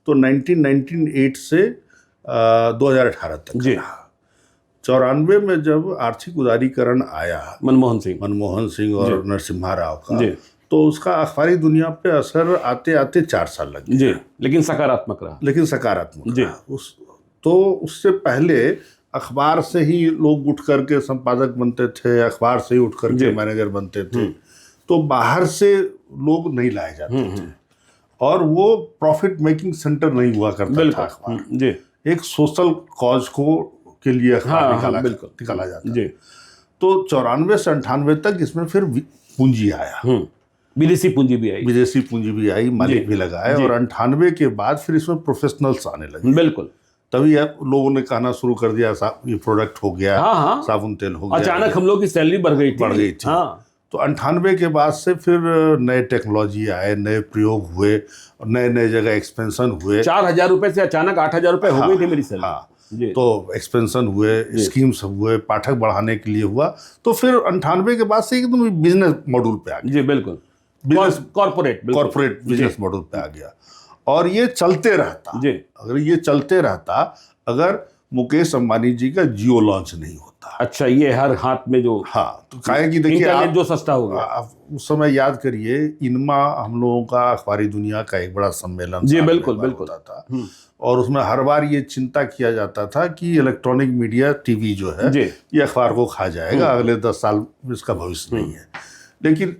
तो 1998 से 2018 तक जी। 94 में जब आर्थिक उदारीकरण आया मनमोहन सिंह और नरसिम्हा राव का जी, तो उसका अखबारी दुनिया पे असर आते आते 4 साल लग गए जी, लेकिन सकारात्मक रहा। तो उससे पहले अखबार से ही लोग उठ करके संपादक बनते थे, अखबार से ही उठ करके मैनेजर बनते थे। तो बाहर से लोग नहीं लाए जाते थे और वो प्रॉफिट मेकिंग सेंटर नहीं हुआ करता था अखबार। जी, एक सोशल कॉज को के लिए अखबार निकाला जाता जी। तो 94 से 98 तक इसमें फिर पूंजी आया, विदेशी पूंजी भी आई, विदेशी पूंजी भी आई, मालिक भी लगाए, और 98 के बाद फिर इसमें प्रोफेशनल्स आने लगे। बिल्कुल, तभी अब लोगों ने कहना शुरू कर दिया ये प्रोडक्ट हो गया, साबुन तेल हो गया, अचानक हम लोग की सैलरी बढ़ गई थी। हाँ। तो 98 के बाद से फिर नए टेक्नोलॉजी आए, नए प्रयोग हुए, नए नए जगह एक्सपेंशन हुए। 4,000 रुपए से अचानक 8,000 रुपए हो गई थी मेरी सैलरी। हाँ, तो एक्सपेंशन हुए, स्कीम्स हुए, पाठक बढ़ाने के लिए हुआ। तो फिर 98 के बाद से एकदम बिजनेस मॉड्यूल पे आ गया। जी बिल्कुल, कॉर्पोरेट बिजनेस मॉड्यूल पे आ गया। और ये चलते रहता, अगर ये चलते रहता अगर मुकेश अंबानी जी का जियो लॉन्च नहीं होता। अच्छा, ये हर हाथ में जो, हाँ, तो काहे कि देखिए इंटरनेट जो सस्ता हो गया। उस समय याद करिए, इनमा हम लोगों का अखबारी दुनिया का एक बड़ा सम्मेलन जी बिल्कुल होता था, और उसमें हर बार ये चिंता किया जाता था कि इलेक्ट्रॉनिक मीडिया, टीवी जो है, ये अखबार को खा जाएगा, अगले 10 साल इसका भविष्य नहीं है। लेकिन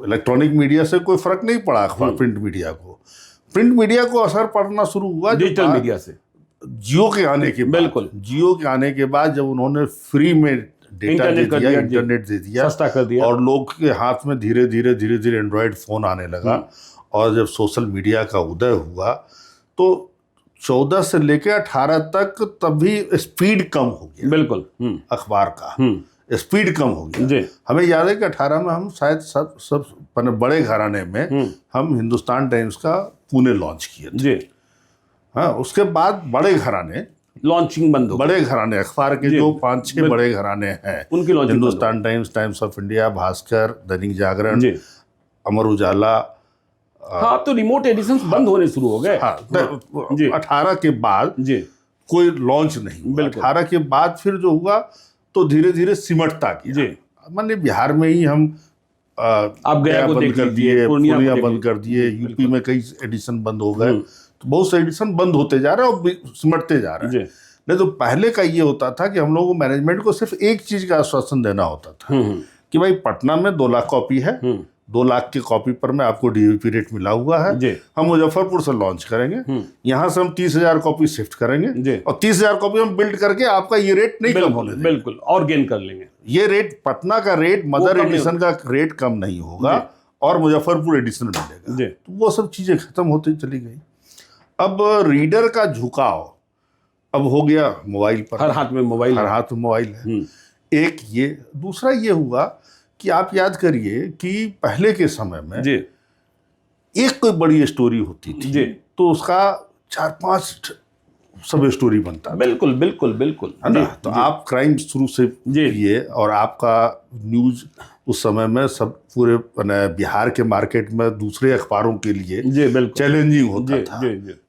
इलेक्ट्रॉनिक मीडिया से कोई फर्क नहीं पड़ा अखबार प्रिंट मीडिया को। प्रिंट मीडिया को असर पड़ना शुरू हुआ डिजिटल मीडिया से, जियो के आने के बाद। जियो के आने के बाद जब उन्होंने फ्री में डेटा दे दिया, इंटरनेट दे दिया, सस्ता कर दिया, और लोग के हाथ में धीरे धीरे एंड्रॉयड फोन आने लगा, और जब सोशल मीडिया का उदय हुआ तो 14 से लेकर 18 तक तभी स्पीड कम हो गया। बिल्कुल, अखबार का स्पीड कम हो गया। हमें याद है कि 18 में हम शायद सब बड़े घराने में हम हिंदुस्तान टाइम्स का पुणे लॉन्च किए थे। हाँ, उसके बाद बड़े घराने लॉन्चिंग बंद हो, बड़े घराने अखबार के जो 5-6 बड़े घराने हैं, उनकी Hindustan times, times of India, Bhaskar, Dainik Jagran, Amar Ujala. हाँ, तो रिमोट एडिशंस बंद होने शुरू हो गए। हाँ, 18 के बाद कोई लॉन्च नहीं हुआ। 18 के बाद फिर जो हुआ तो धीरे धीरे सिमटता गया। माने बिहार में ही हम आप गया बंद कर दिए, पूर्णिया बंद कर दिए, यूपी में कई एडिशन बंद हो गए, तो बहुत से एडिशन बंद होते जा रहे हैं और सिमटते जा रहे हैं। नहीं तो पहले का ये होता था कि हम लोगों को मैनेजमेंट को सिर्फ एक चीज का आश्वासन देना होता था कि भाई पटना में 2 लाख कॉपी है, 2 लाख की कॉपी पर में आपको डीवीपी रेट मिला हुआ है, हम मुजफ्फरपुर से लॉन्च करेंगे, यहाँ से हम 30,000 कॉपी शिफ्ट करेंगे, और 30,000 कॉपी हम बिल्ड करके आपका ये रेट नहीं कम होने देंगे। बिल्कुल, और गेन कर लेंगे। ये रेट, पटना का रेट, मदर एडिशन का रेट कम नहीं होगा, और मुजफ्फरपुर एडिशन मिलेगा। तो वो सब चीजें खत्म होती चली गई। अब रीडर का झुकाव अब हो गया मोबाइल पर, हर हाथ में मोबाइल है। एक ये, दूसरा ये हुआ कि आप याद करिए कि पहले के समय में एक कोई बड़ी स्टोरी होती थी तो उसका 4-5 सब स्टोरी बनता। बिल्कुल बिल्कुल बिल्कुल, है ना। तो आप क्राइम शुरू से किए, और आपका न्यूज उस समय में सब पूरे बिहार के मार्केट में दूसरे अखबारों के लिए चैलेंजिंग होता था।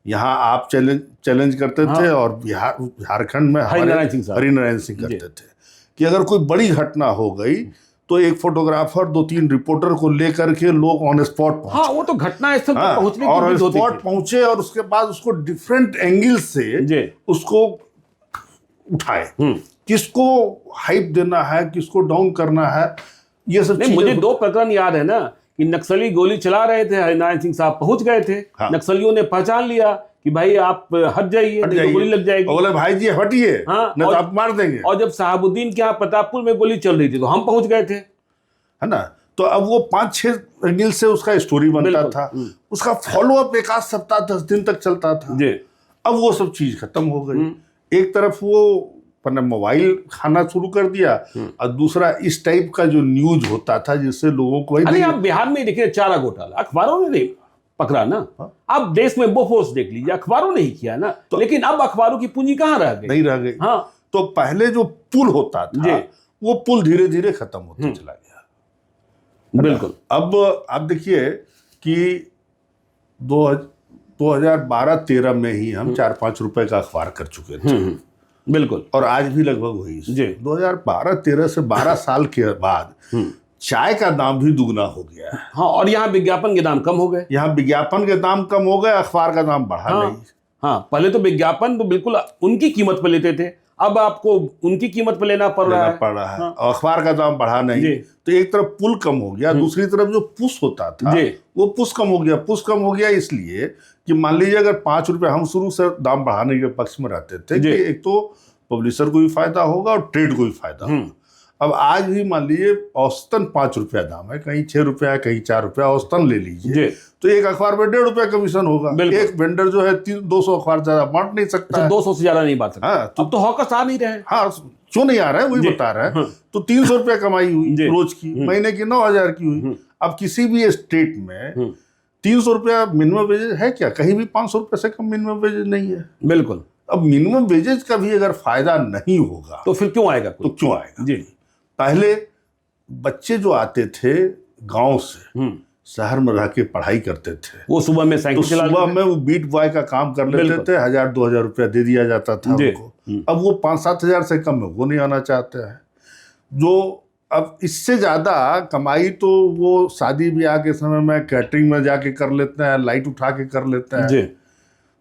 यहाँ आप चैलेंज करते थे, और झारखंड में हरिनारायण सिंह करते थे कि अगर कोई बड़ी घटना हो गई तो एक फोटोग्राफर, 2-3 रिपोर्टर को लेकर के लोग ऑन स्पॉट पहुंचे। हाँ, वो तो घटना स्थल पर पहुंचने और ऑन स्पॉट पहुंचे, और उसके बाद उसको डिफरेंट एंगल से उसको उठाए, किसको हाइप देना है, किसको डाउन करना है, ये सब चीजें। मुझे 2 प्रकरण याद है ना, कि नक्सली गोली चला रहे थे, हरिनारायण सिंह साहब पहुंच गए थे, नक्सलियों ने पहचान लिया कि भाई आप हट जाइए, तो गोली लग जाएगी। बोले भाई जी हटिए, नहीं तो आप मार देंगे। और जब साहबुद्दीन के यहाँ प्रतापपुर में गोली चल रही थी तो हम पहुंच गए थे, है ना। तो अब वो 5-6 एंगल से उसका स्टोरी बनता था, उसका फॉलोअप 1 आध सप्ताह 10 दिन तक चलता था। अब वो सब चीज खत्म हो गई। एक तरफ वो मोबाइल खाना शुरू कर दिया, और दूसरा इस टाइप का जो न्यूज होता था जिससे लोगों को, अरे आप बिहार में देखिए चारा घोटाला अखबारों ने नहीं पकड़ा ना। अब देश में बोफोर्स देख लीजिए, अखबारों ने ही किया ना। तो लेकिन अब अखबारों की पूंजी कहाँ रह गई? नहीं रह गई। हाँ, तो पहले जो पुल होता था वो पुल धीरे धीरे खत्म होता चला गया। बिल्कुल। अब आप देखिए कि 2012-13 में ही हम 4-5 रुपए का अखबार कर चुके थे। बिल्कुल। और आज भी लगभग वही। 2012-13 से 12 साल के बाद चाय का दाम भी दुगना हो गया है। हाँ, और यहाँ विज्ञापन के दाम कम हो गए। यहाँ विज्ञापन के दाम कम हो गए, अखबार का दाम बढ़ा नहीं। हाँ, पहले तो विज्ञापन तो बिल्कुल उनकी कीमत पर लेते थे, अब आपको उनकी कीमत पर लेना पड़ रहा है। हाँ। और अखबार का दाम बढ़ा नहीं, तो एक तरफ पुल कम हो गया, दूसरी तरफ जो पुश होता था वो पुश कम हो गया। पुश कम हो गया इसलिए कि मान लीजिए अगर 5 रुपए, हम शुरू से दाम बढ़ाने के पक्ष में रहते थे कि एक तो पब्लिशर को भी फायदा होगा और ट्रेड को भी फायदा होगा। अब आज भी मान लीजिए औसतन 5 रुपया दाम है, कहीं 6 रुपया, कहीं 4 रुपया, औसतन ले लीजिए, तो एक अखबार में 1.5 रुपया कमीशन होगा। एक वेंडर जो है 200 अखबार ज्यादा बांट नहीं सकता। 200 से ज्यादा नहीं बांट सकता। हाँ, अब तो हॉकर्स आ नहीं रहे। हाँ, क्यों नहीं आ रहा है, वही बता रहा है। तो 300 रुपया कमाई हुई रोज की, महीने की 9,000 की हुई। अब किसी भी स्टेट में 300 रुपया मिनिमम वेजेज है क्या? कहीं भी 500 रुपये से कम मिनिमम वेजेज नहीं है। बिल्कुल। अब मिनिमम वेजेज का भी अगर फायदा नहीं होगा तो फिर क्यों आएगा? तो क्यों आएगा जी? पहले बच्चे जो आते थे गांव से शहर में रह के पढ़ाई करते थे, वो सुबह में साइकिल चला, सुबह में वो बीट बॉय का काम कर लेते थे, 1,000-2,000 रुपया दे दिया जाता था उनको। अब वो 5-7 हजार से कम में वो नहीं आना चाहते हैं। जो अब इससे ज्यादा कमाई तो वो शादी ब्याह के समय में कैटरिंग में जाके कर लेते हैं, लाइट उठा के कर लेते हैं।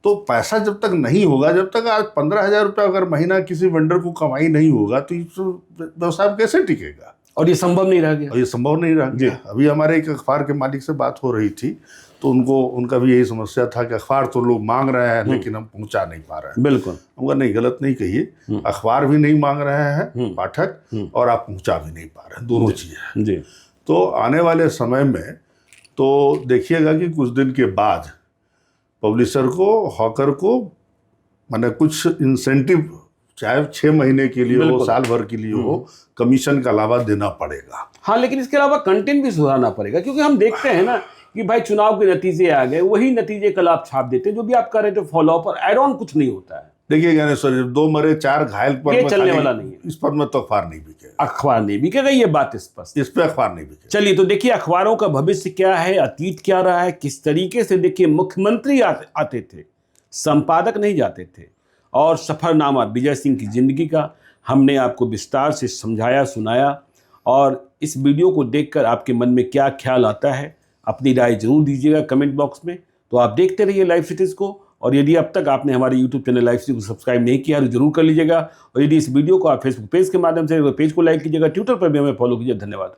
तो पैसा जब तक नहीं होगा, जब तक आज 15,000 रुपया अगर महीना किसी वेंडर को कमाई नहीं होगा तो व्यवसाय कैसे टिकेगा? और ये संभव नहीं रह गया। और ये संभव नहीं रह गया। अभी हमारे एक अखबार के मालिक से बात हो रही थी, तो उनका भी यही समस्या था कि अखबार तो लोग मांग रहे हैं लेकिन हम पहुंचा नहीं पा रहे हैं। बिल्कुल। हमको नहीं, गलत नहीं कहिए, अखबार भी नहीं मांग रहे हैं पाठक, और आप पहुंचा भी नहीं पा रहे हैं, दोनों चीजें जी। तो आने वाले समय में तो देखिएगा कि कुछ दिन के बाद पब्लिशर को, हॉकर को, माने कुछ इंसेंटिव, चाहे 6 महीने के लिए हो, साल भर के लिए हो, कमीशन का अलावा देना पड़ेगा। हाँ, लेकिन इसके अलावा कंटेंट भी सुधारना पड़ेगा, क्योंकि हम देखते हैं ना कि भाई चुनाव के नतीजे आ गए, वही नतीजे कल आप छाप देते हैं, जो भी आप कर रहे थे फॉलो अप और एड ऑन कुछ नहीं होता है। देखिए ज्ञानेश्वर जी, 2 मरे 4 घायल पर ये चलने वाला नहीं है। इस पर में तो अखबार नहीं बिकेगा। अखबार नहीं बिकेगा, ये बात स्पष्ट। इस पे अखबार नहीं बिकेगा। चलिए, तो देखिए अखबारों का भविष्य क्या है, अतीत क्या रहा है, किस तरीके से देखिए मुख्यमंत्री आते थे, संपादक नहीं जाते थे, और सफरनामा विजय सिंह की जिंदगी का हमने आपको विस्तार से समझाया, सुनाया। और इस वीडियो को देखकर आपके मन में क्या ख्याल आता है, अपनी राय जरूर दीजिएगा कमेंट बॉक्स में। तो आप देखते रहिए लाइव सिटीज को, और यदि अब तक आपने हमारे यूट्यूब चैनल लाइव सिटी को सब्सक्राइब नहीं किया तो जरूर कर लीजिएगा। और यदि इस वीडियो को आप फेसबुक पेज के माध्यम से पेज को लाइक कीजिएगा, ट्विटर पर भी हमें फॉलो कीजिए। धन्यवाद।